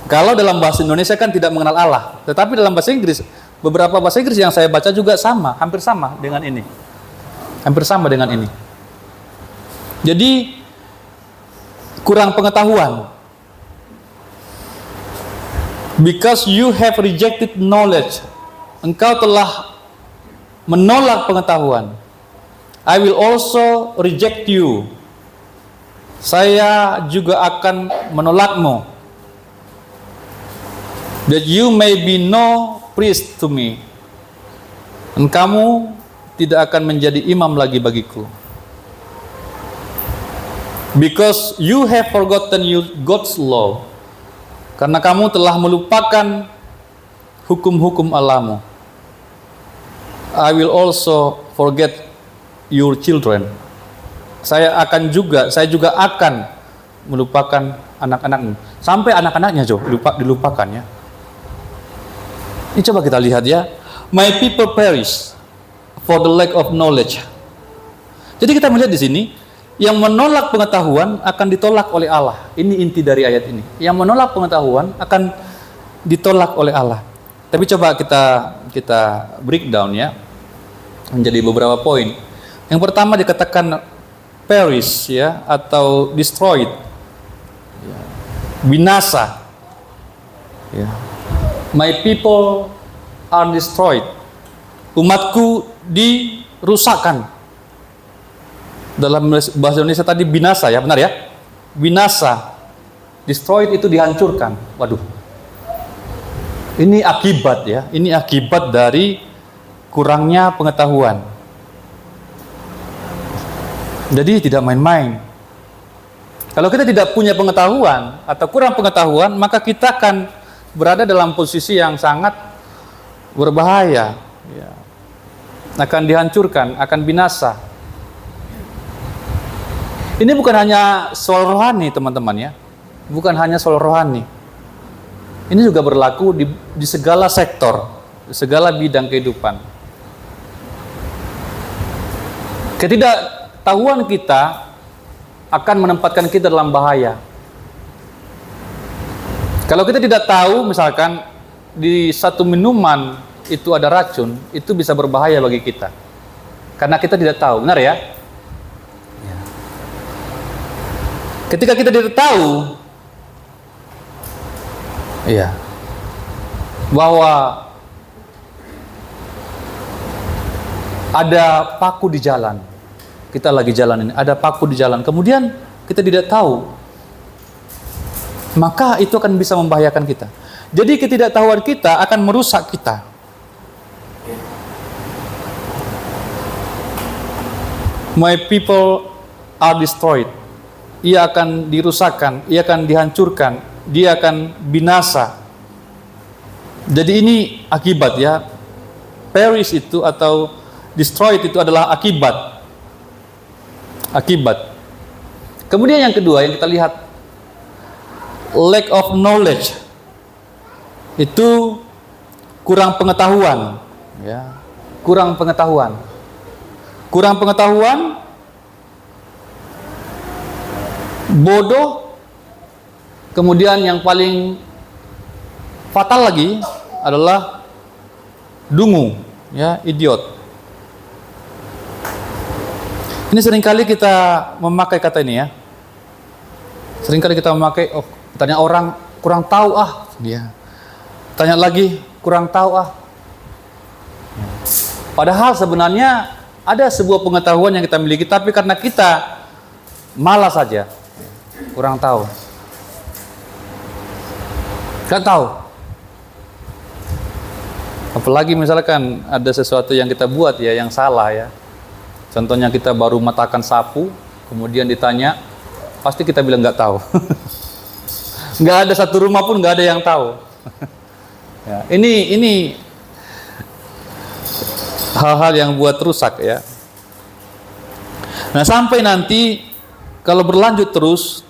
Kalau dalam bahasa Indonesia kan tidak mengenal Allah, tetapi dalam bahasa Inggris, beberapa bahasa Inggris yang saya baca juga sama, hampir sama dengan ini. Hampir sama dengan ini. Jadi kurang pengetahuan. Because you have rejected knowledge, engkau telah menolak pengetahuan. I will also reject you. Saya juga akan menolakmu. That you may be no priest to me. Dan kamu tidak akan menjadi imam lagi bagiku. Because you have forgotten your God's law. Karena kamu telah melupakan hukum-hukum Allahmu. I will also forget your children. Saya juga akan melupakan anak-anakmu. Sampai anak-anaknya dilupakan ya. Ini coba kita lihat ya. My people perish for the lack of knowledge. Jadi kita melihat di sini, yang menolak pengetahuan akan ditolak oleh Allah. Ini inti dari ayat ini. Yang menolak pengetahuan akan ditolak oleh Allah. Tapi coba kita breakdown ya, menjadi beberapa poin. Yang pertama dikatakan perish ya, atau destroyed, ya, binasa. Ya. My people are destroyed. Umatku dirusakkan. Dalam bahasa Indonesia tadi binasa ya, benar ya? Binasa. Destroyed itu dihancurkan. Waduh. Ini akibat ya, ini akibat dari kurangnya pengetahuan. Jadi tidak main-main. Kalau kita tidak punya pengetahuan atau kurang pengetahuan, maka kita akan berada dalam posisi yang sangat berbahaya. Ya. Akan dihancurkan, akan binasa. Ini bukan hanya soal rohani teman-teman ya, bukan hanya soal rohani. Ini juga berlaku di segala sektor, di segala bidang kehidupan. Ketidaktahuan kita akan menempatkan kita dalam bahaya. Kalau kita tidak tahu, misalkan di satu minuman itu ada racun, itu bisa berbahaya bagi kita. Karena kita tidak tahu, benar ya? Ketika kita tidak tahu, iya, bahwa ada paku di jalan, kita lagi jalan ini, ada paku di jalan, kemudian kita tidak tahu, maka itu akan bisa membahayakan kita. Jadi ketidaktahuan kita akan merusak kita. My people are destroyed. Ia akan dirusakkan, ia akan dihancurkan, dia akan binasa. Jadi ini akibat ya. Perish itu atau destroyed itu adalah akibat. Akibat. Kemudian yang kedua yang kita lihat, lack of knowledge. Itu kurang pengetahuan, ya. Kurang pengetahuan. Kurang pengetahuan, bodoh. Kemudian yang paling fatal lagi adalah dungu, ya, idiot. Ini seringkali kita memakai kata ini ya. Seringkali kita memakai, oh, katanya orang kurang tahu ah. Ya. Tanya lagi, kurang tahu ah. Padahal sebenarnya ada sebuah pengetahuan yang kita miliki, tapi karena kita malas saja, kurang tahu. Gak tahu. Apalagi misalkan ada sesuatu yang kita buat ya, yang salah ya. Contohnya kita baru matakan sapu, kemudian ditanya, pasti kita bilang nggak tahu. Nggak ada satu rumah pun nggak ada yang tahu. Ya, ini hal-hal yang buat rusak ya. Nah sampai nanti kalau berlanjut terus,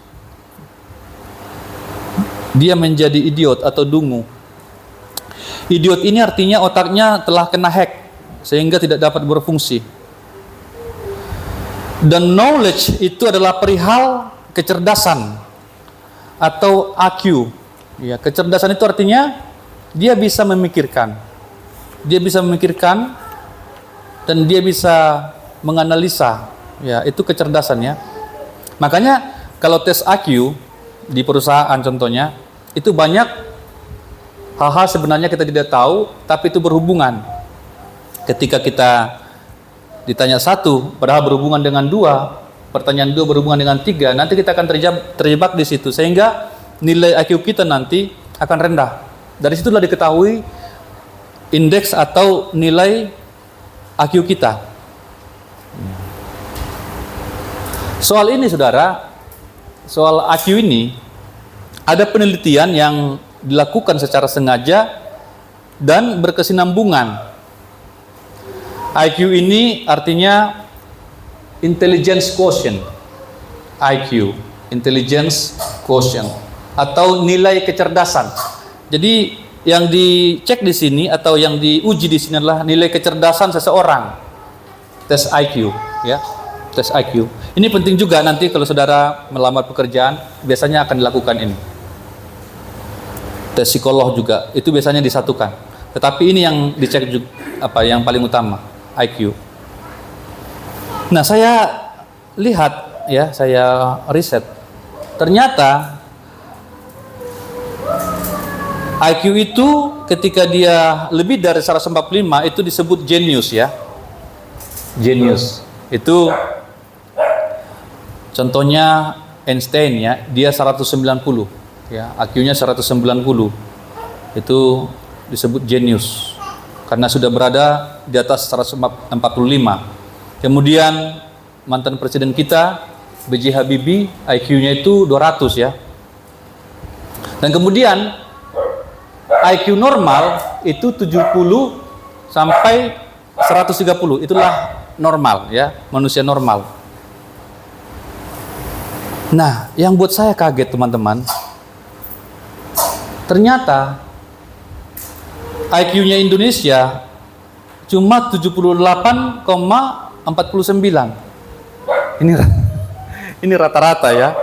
dia menjadi idiot atau dungu. Idiot ini artinya otaknya telah kena hack sehingga tidak dapat berfungsi. Dan knowledge itu adalah perihal kecerdasan atau IQ. Ya, kecerdasan itu artinya dia bisa memikirkan. Dia bisa memikirkan dan dia bisa menganalisa. Ya, itu kecerdasan ya. Makanya kalau tes IQ di perusahaan contohnya, itu banyak hal-hal sebenarnya kita tidak tahu, tapi itu berhubungan. Ketika kita ditanya satu, padahal berhubungan dengan dua, pertanyaan dua berhubungan dengan tiga, nanti kita akan terjebak di situ, sehingga nilai IQ kita nanti akan rendah. Dari situlah diketahui indeks atau nilai IQ kita. Soal ini saudara, soal IQ ini, ada penelitian yang dilakukan secara sengaja dan berkesinambungan. IQ ini artinya intelligence quotient. IQ, intelligence quotient, atau nilai kecerdasan. Jadi yang dicek di sini atau yang diuji di sini adalah nilai kecerdasan seseorang. Tes IQ, ya, tes IQ. Ini penting juga nanti kalau saudara melamar pekerjaan, biasanya akan dilakukan ini. Tes psikolog juga, itu biasanya disatukan. Tetapi ini yang dicek juga, yang paling utama, IQ. Nah, saya lihat ya, saya riset. Ternyata IQ itu ketika dia lebih dari 145 itu disebut genius ya. Genius. Itu contohnya Einstein ya, dia 190 ya, IQ-nya 190. Itu disebut genius karena sudah berada di atas 145. Kemudian mantan presiden kita B.J. Habibie, IQ-nya itu 200 ya. Dan kemudian IQ normal itu 70 sampai 130. Itulah normal ya, manusia normal. Nah, yang buat saya kaget teman-teman, ternyata IQ-nya Indonesia cuma 78,49. Ini rata-rata ya.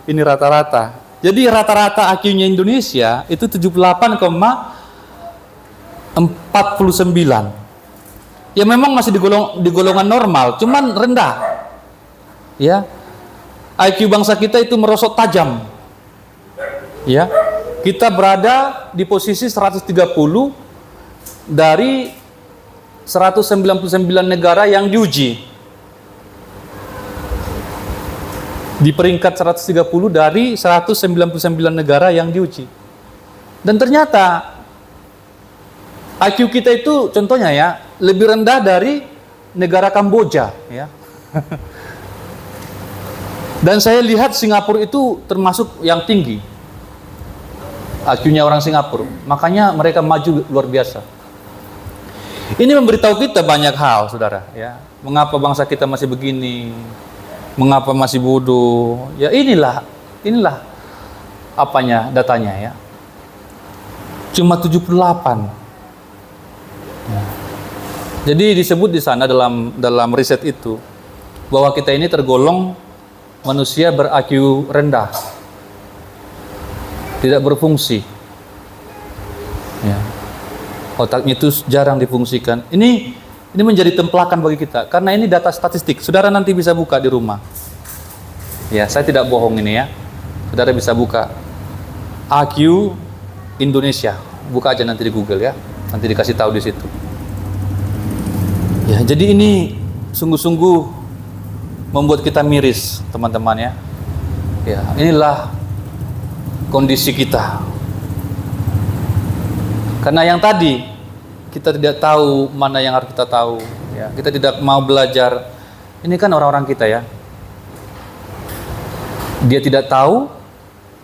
Ini rata-rata. Jadi rata-rata IQ-nya Indonesia itu 78,49. Ya memang masih di golongan normal, cuman rendah. Ya. IQ bangsa kita itu merosot tajam. Ya. Kita berada di posisi 130 dari 199 negara yang diuji. Di peringkat 130 dari 199 negara yang diuji. Dan ternyata IQ kita itu contohnya ya lebih rendah dari negara Kamboja ya. Dan saya lihat Singapura itu termasuk yang tinggi IQ-nya orang Singapura. Makanya mereka maju luar biasa. Ini memberitahu kita banyak hal, saudara. Ya, mengapa bangsa kita masih begini? Mengapa masih bodoh? Ya inilah apanya datanya ya. Cuma 78. Ya. Jadi disebut di sana dalam riset itu bahwa kita ini tergolong manusia ber-IQ rendah, tidak berfungsi. Ya. Otaknya itu jarang difungsikan. Ini menjadi templakan bagi kita karena ini data statistik. Saudara nanti bisa buka di rumah. Ya, saya tidak bohong ini ya. Saudara bisa buka AQ Indonesia. Buka aja nanti di Google ya. Nanti dikasih tahu di situ. Ya, jadi ini sungguh-sungguh membuat kita miris, teman-teman ya. Ya, inilah kondisi kita. Karena yang tadi kita tidak tahu mana yang harus kita tahu, ya. Kita tidak mau belajar. Ini kan orang-orang kita ya. Dia tidak tahu,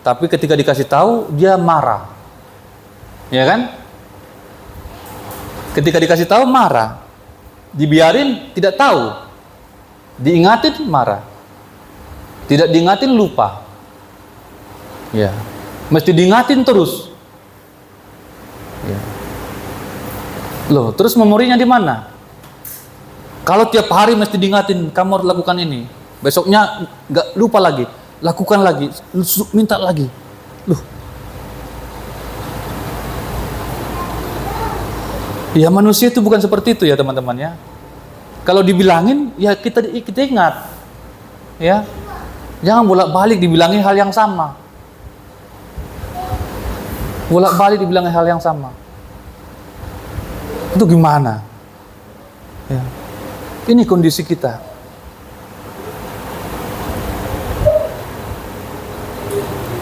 tapi ketika dikasih tahu dia marah. Ya kan? Ketika dikasih tahu marah. Dibiarin tidak tahu. Diingatin marah. Tidak diingatin lupa. Ya. Mesti diingatin terus. Ya. Loh, terus memorinya di mana? Kalau tiap hari mesti diingatin, kamu harus lakukan ini. Besoknya nggak lupa lagi, lakukan lagi, minta lagi. Loh. Ya manusia itu bukan seperti itu ya teman-teman ya. Kalau dibilangin, ya kita ingat. Ya. Jangan bolak-balik dibilangin hal yang sama. Bolak-balik dibilangin hal yang sama. Itu gimana? Ya. Ini kondisi kita.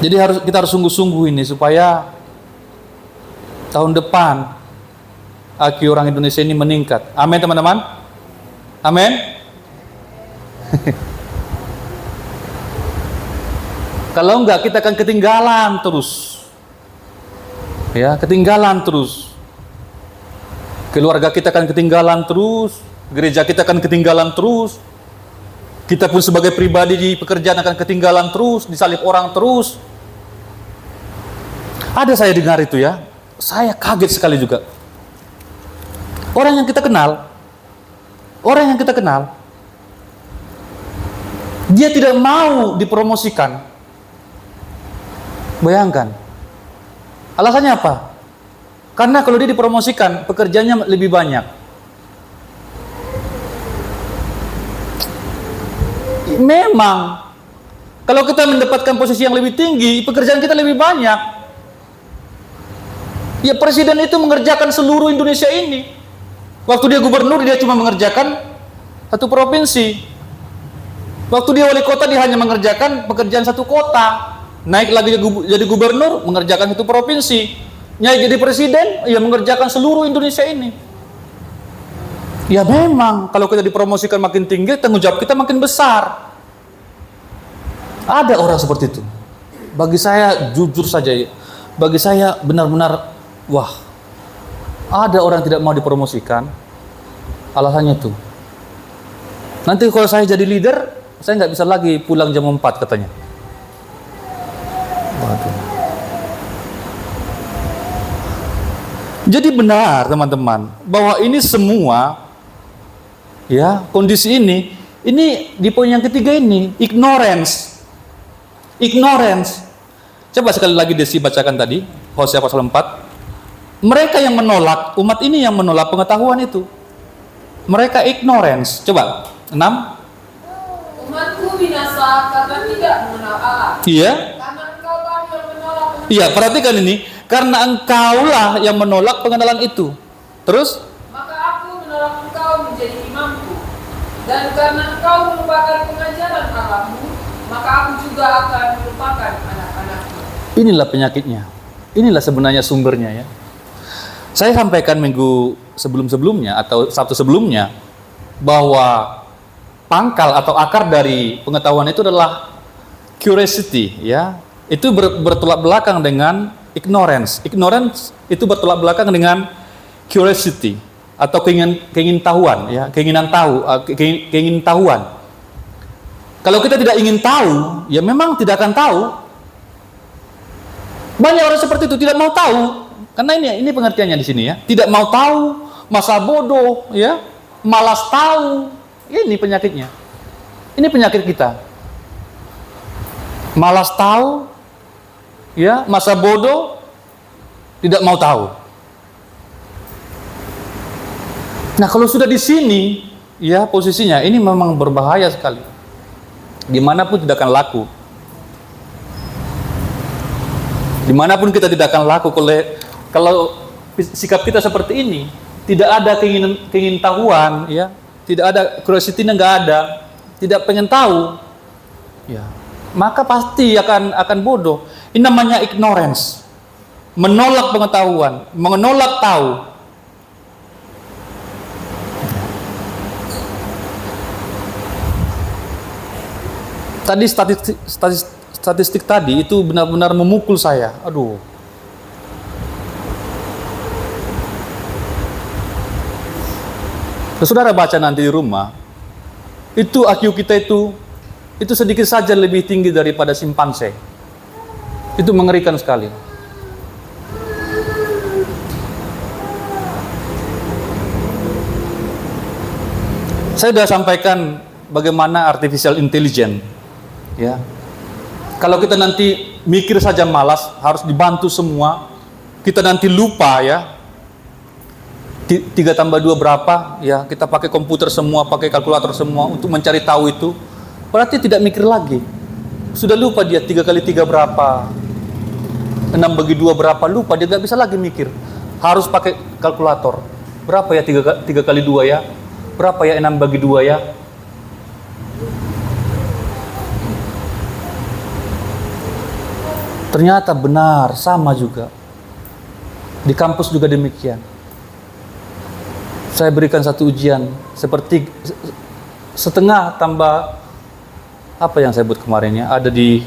Jadi kita harus sungguh-sungguh ini supaya tahun depan IQ orang Indonesia ini meningkat. Amin teman-teman. Amin. Kalau enggak kita akan ketinggalan terus. Ya, ketinggalan terus. Keluarga kita akan ketinggalan terus, gereja kita akan ketinggalan terus. Kita pun sebagai pribadi di pekerjaan akan ketinggalan terus, disalib orang terus. Ada saya dengar itu ya. Saya kaget sekali juga. Orang yang kita kenal, dia tidak mau dipromosikan. Bayangkan. Alasannya apa? Karena kalau dia dipromosikan, pekerjaannya lebih banyak. Memang, kalau kita mendapatkan posisi yang lebih tinggi, pekerjaan kita lebih banyak. Ya presiden itu mengerjakan seluruh Indonesia ini. Waktu dia gubernur, dia cuma mengerjakan satu provinsi. Waktu dia wali kota, dia hanya mengerjakan pekerjaan satu kota. Naik lagi jadi gubernur, mengerjakan satu provinsi. Naik jadi presiden, ya mengerjakan seluruh Indonesia ini. Ya memang, kalau kita dipromosikan makin tinggi, tanggung jawab kita makin besar. Ada orang seperti itu. Bagi saya, jujur saja, bagi saya benar-benar, wah, ada orang tidak mau dipromosikan, alasannya tuh. Nanti kalau saya jadi leader, saya nggak bisa lagi pulang jam 4 katanya. Waduh. Jadi benar teman-teman, bahwa ini semua, ya kondisi ini di poin yang ketiga ini, ignorance. Ignorance. Coba sekali lagi Desi bacakan tadi, Hosea pasal 4. Mereka yang menolak, umat ini yang menolak pengetahuan itu. Mereka ignorance. Coba, 6. Umatku binasa karena tidak mengenal Allah. Iya. Karena engkaulah yang menolak. Iya, perhatikan ini. Karena engkaulah yang menolak pengenalan itu. Terus? Maka aku menolak engkau menjadi imamku. Dan karena engkau melupakan pengajaran Allahmu, maka aku juga akan melupakan anak-anakmu. Inilah penyakitnya. Inilah sebenarnya sumbernya ya. Saya sampaikan minggu sebelum-sebelumnya atau Sabtu sebelumnya bahwa pangkal atau akar dari pengetahuan itu adalah curiosity ya. Itu bertolak belakang dengan ignorance. Ignorance itu bertolak belakang dengan curiosity atau keinginan tahuan ya, keinginan tahuan. Kalau kita tidak ingin tahu, ya memang tidak akan tahu. Banyak orang seperti itu tidak mau tahu. Karena ini pengertiannya di sini ya. Tidak mau tahu, masa bodoh, ya, malas tahu. Ini penyakitnya. Ini penyakit kita. Malas tahu, ya, masa bodoh, tidak mau tahu. Nah, kalau sudah di sini, ya posisinya ini memang berbahaya sekali. Dimanapun tidak akan laku. Dimanapun kita tidak akan laku kalau sikap kita seperti ini, tidak ada keinginan tahuan, ya, tidak ada curiosity, nggak ada, tidak pengen tahu, ya, maka pasti akan bodoh. Ini namanya ignorance, menolak pengetahuan, menolak tahu. Tadi statistik tadi itu benar-benar memukul saya. Aduh. Saudara baca nanti di rumah, itu IQ kita itu sedikit saja lebih tinggi daripada simpanse. Itu mengerikan sekali. Saya sudah sampaikan bagaimana artificial intelligence, ya. Kalau kita nanti mikir saja malas, harus dibantu semua, kita nanti lupa, ya. 3 tambah 2 berapa, ya, kita pakai komputer semua, pakai kalkulator semua untuk mencari tahu itu, berarti tidak mikir lagi, sudah lupa dia 3 kali 3 berapa, 6 bagi 2 berapa, lupa, dia nggak bisa lagi mikir, harus pakai kalkulator, berapa ya 3 kali 2 ya, berapa ya 6 bagi 2 ya. Ternyata benar, sama juga. Di kampus juga demikian. Saya berikan satu ujian, seperti setengah tambah, apa yang saya buat kemarin ya, ada di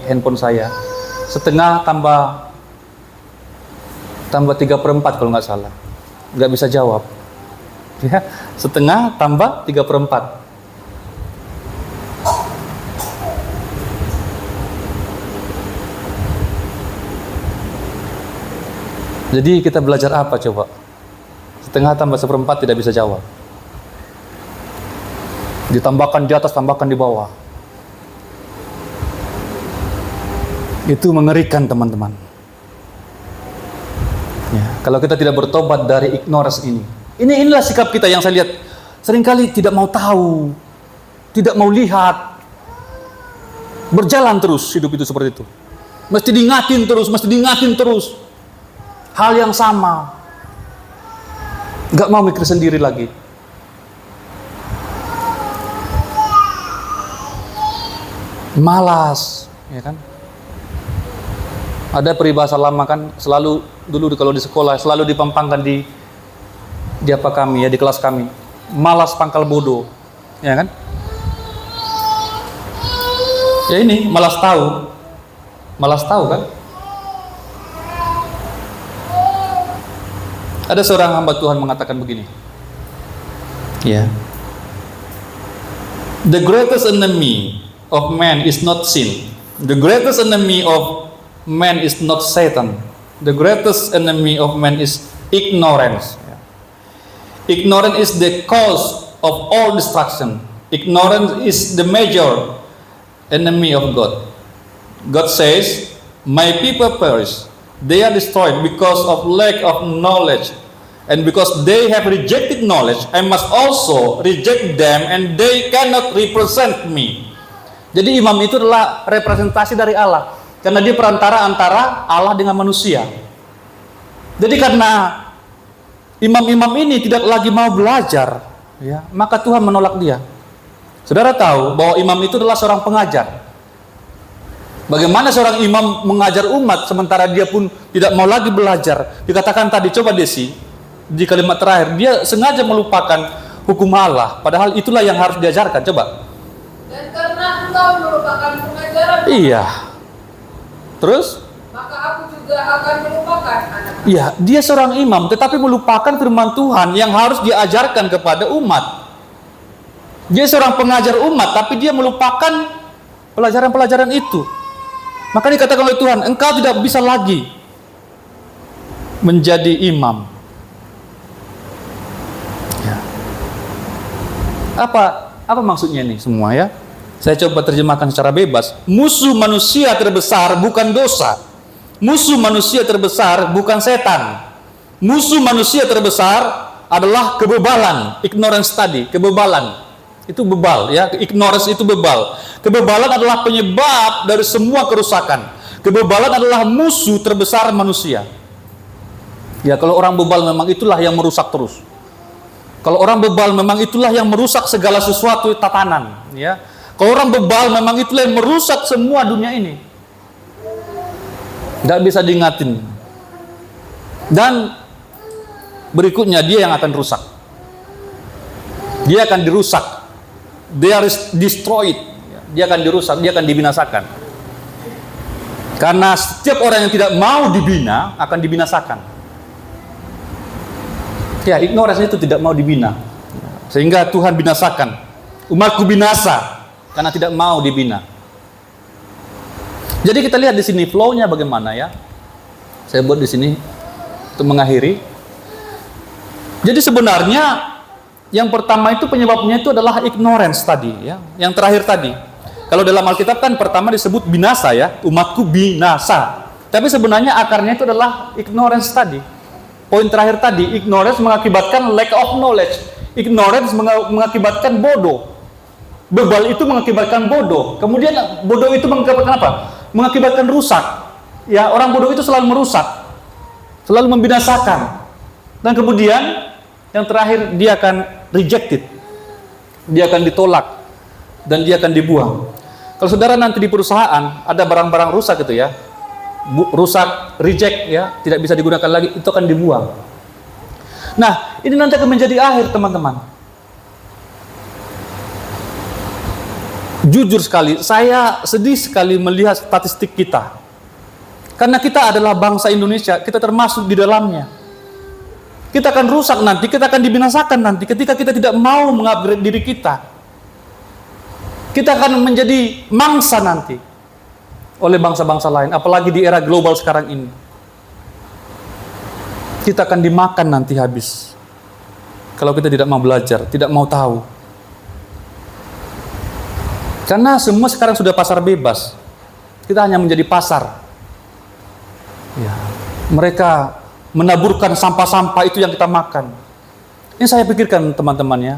handphone saya. Setengah tambah 3/4 kalau nggak salah. Nggak bisa jawab. Ya, setengah tambah 3/4. Jadi kita belajar apa coba? Setengah tambah 1/4 tidak bisa jawab. Ditambahkan di atas, tambahkan di bawah. Itu mengerikan, teman-teman. Ya, kalau kita tidak bertobat dari ignorance ini. Inilah sikap kita yang saya lihat. Seringkali tidak mau tahu, tidak mau lihat. Berjalan terus hidup itu seperti itu. Mesti diingatin terus. Hal yang sama, nggak mau mikir sendiri lagi. Malas, ya kan? Ada peribahasa lama kan, selalu dulu kalau di sekolah selalu dipampangkan di apa kami ya, di kelas kami, malas pangkal bodoh, ya kan? Ya ini malas tahu kan? Ada seorang hamba Tuhan mengatakan begini, ya, the greatest enemy of man is not sin. The greatest enemy of man is not Satan. The greatest enemy of man is ignorance. Ignorance is the cause of all destruction. Ignorance is the major enemy of God. God says, "My people perish. They are destroyed because of lack of knowledge. And because they have rejected knowledge, I must also reject them, and they cannot represent me." Jadi imam itu adalah representasi dari Allah, karena dia perantara antara Allah dengan manusia. Jadi karena imam-imam ini tidak lagi mau belajar, ya, maka Tuhan menolak dia. Saudara tahu bahwa imam itu adalah seorang pengajar. Bagaimana seorang imam mengajar umat sementara dia pun tidak mau lagi belajar? Dikatakan tadi, coba Desi, di kalimat terakhir, dia sengaja melupakan hukum Allah, padahal itulah yang harus diajarkan. Coba. Dan karena engkau melupakan pengajaran, iya. Terus? maka aku juga akan melupakan anak. Iya, dia seorang imam, tetapi melupakan firman Tuhan yang harus diajarkan kepada umat. Dia seorang pengajar umat, tapi dia melupakan pelajaran-pelajaran itu. Maka dikatakan oleh Tuhan, engkau tidak bisa lagi menjadi imam. Ya. Apa maksudnya ini semua ya? Saya coba terjemahkan secara bebas. Musuh manusia terbesar bukan dosa. Musuh manusia terbesar bukan setan. Musuh manusia terbesar adalah kebebalan, ignorance tadi, kebebalan. Itu bebal ya, ignorance itu bebal. Kebebalan adalah penyebab dari semua kerusakan. Kebebalan adalah musuh terbesar manusia. Ya, kalau orang bebal memang itulah yang merusak terus. Kalau orang bebal memang itulah yang merusak segala sesuatu tatanan, ya. Kalau orang bebal memang itulah yang merusak semua dunia ini. Tidak bisa diingatin. Dan berikutnya dia yang akan rusak. Dia akan dirusak. Dia harus destroyed. Dia akan dirusak, dia akan dibinasakan. Karena setiap orang yang tidak mau dibina akan dibinasakan. Ya, ignorance itu tidak mau dibina. Sehingga Tuhan binasakan. Umatku binasa karena tidak mau dibina. Jadi kita lihat di sini flow-nya bagaimana ya. Saya buat di sini untuk mengakhiri. Jadi sebenarnya yang pertama itu penyebabnya itu adalah ignorance tadi ya. Yang terakhir tadi. Kalau dalam Alkitab kan pertama disebut binasa ya, umatku binasa. Tapi sebenarnya akarnya itu adalah ignorance tadi. Poin terakhir tadi, ignorance mengakibatkan lack of knowledge. Ignorance mengakibatkan bodoh. Bebal itu mengakibatkan bodoh. Kemudian bodoh itu mengakibatkan apa? Mengakibatkan rusak. Ya, orang bodoh itu selalu merusak, selalu membinasakan. Dan kemudian yang terakhir dia akan rejected. Dia akan ditolak dan dia akan dibuang. Kalau saudara nanti di perusahaan ada barang-barang rusak itu ya, rusak, reject ya, tidak bisa digunakan lagi, itu akan dibuang. Nah, ini nanti akan menjadi akhir teman-teman. Jujur sekali, saya sedih sekali melihat statistik kita. Karena kita adalah bangsa Indonesia, kita termasuk di dalamnya. Kita akan rusak nanti, kita akan dibinasakan nanti ketika kita tidak mau mengupgrade diri kita. Kita akan menjadi mangsa nanti oleh bangsa-bangsa lain, apalagi di era global sekarang ini. Kita akan dimakan nanti habis kalau kita tidak mau belajar, tidak mau tahu. Karena semua sekarang sudah pasar bebas. Kita hanya menjadi pasar. Ya, mereka menaburkan sampah-sampah itu yang kita makan. Ini saya pikirkan teman-teman ya.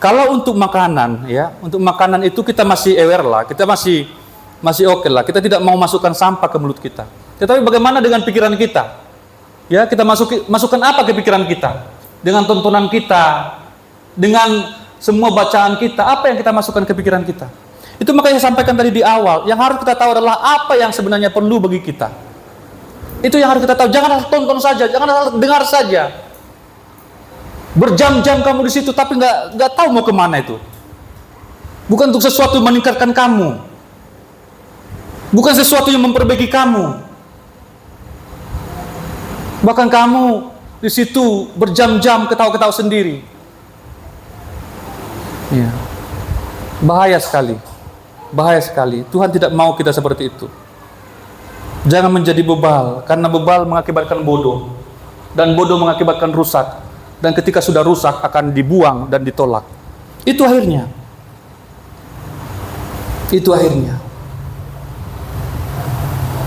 Kalau untuk makanan ya, untuk makanan itu kita masih aware lah, kita masih oke lah. Kita tidak mau masukkan sampah ke mulut kita. Tetapi bagaimana dengan pikiran kita? Ya, kita masukkan apa ke pikiran kita? Dengan tontonan kita, dengan semua bacaan kita, apa yang kita masukkan ke pikiran kita? Itu makanya saya sampaikan tadi di awal, yang harus kita tahu adalah apa yang sebenarnya perlu bagi kita. Itu yang harus kita tahu. Jangan asal tonton saja, jangan asal dengar saja. Berjam-jam kamu di situ, tapi nggak tahu mau kemana itu. Bukan untuk sesuatu yang meningkatkan kamu, bukan sesuatu yang memperbaiki kamu. Bahkan kamu di situ berjam-jam ketawa-ketawa sendiri. Ya. Bahaya sekali. Bahaya sekali. Tuhan tidak mau kita seperti itu. Jangan menjadi bebal, karena bebal mengakibatkan bodoh, dan bodoh mengakibatkan rusak, dan ketika sudah rusak akan dibuang dan ditolak. Itu akhirnya. Itu akhirnya.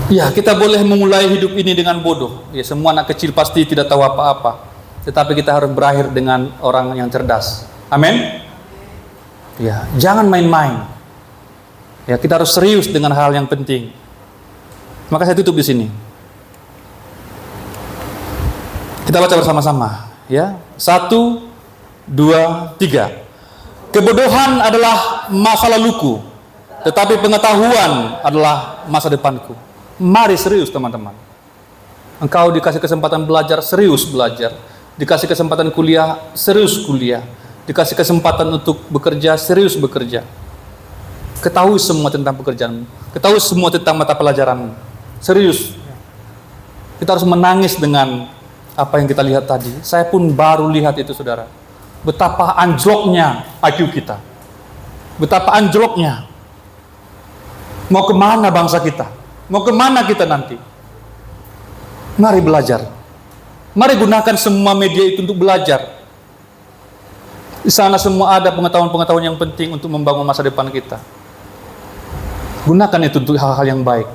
Ya, kita boleh memulai hidup ini dengan bodoh. Ya, semua anak kecil pasti tidak tahu apa-apa. Tetapi kita harus berakhir dengan orang yang cerdas. Amin. Ya, jangan main-main. Ya, kita harus serius dengan hal yang penting. Maka saya tutup di sini. Kita baca bersama-sama, ya. 1, 2, 3. Kebodohan adalah masa laluku, tetapi pengetahuan adalah masa depanku. Mari serius teman-teman. Engkau dikasih kesempatan belajar, serius belajar. Dikasih kesempatan kuliah, serius kuliah. Dikasih kesempatan untuk bekerja, serius bekerja. Ketahui semua tentang pekerjaanmu. Ketahui semua tentang mata pelajaranmu. Serius. Kita harus menangis dengan apa yang kita lihat tadi. Saya pun baru lihat itu, saudara. Betapa anjloknya IQ kita. Betapa anjloknya. Mau kemana bangsa kita? Mau kemana kita nanti? Mari belajar. Mari gunakan semua media itu untuk belajar. Di sana semua ada pengetahuan-pengetahuan yang penting untuk membangun masa depan kita. Gunakan itu untuk hal-hal yang baik.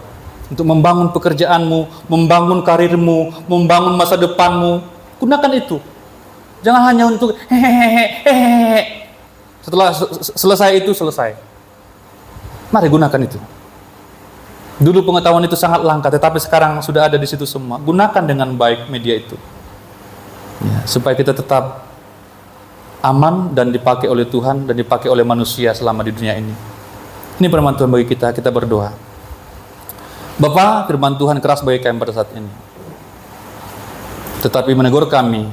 Untuk membangun pekerjaanmu, membangun karirmu, membangun masa depanmu. Gunakan itu. Jangan hanya untuk hehehe. Setelah selesai itu, selesai. Mari gunakan itu. Dulu pengetahuan itu sangat langka, tetapi sekarang sudah ada di situ semua. Gunakan dengan baik media itu, ya, supaya kita tetap aman dan dipakai oleh Tuhan dan dipakai oleh manusia selama di dunia ini. Ini firman Tuhan bagi kita. Kita berdoa. Bapa, firman Tuhan keras bagi kami pada saat ini, tetapi menegur kami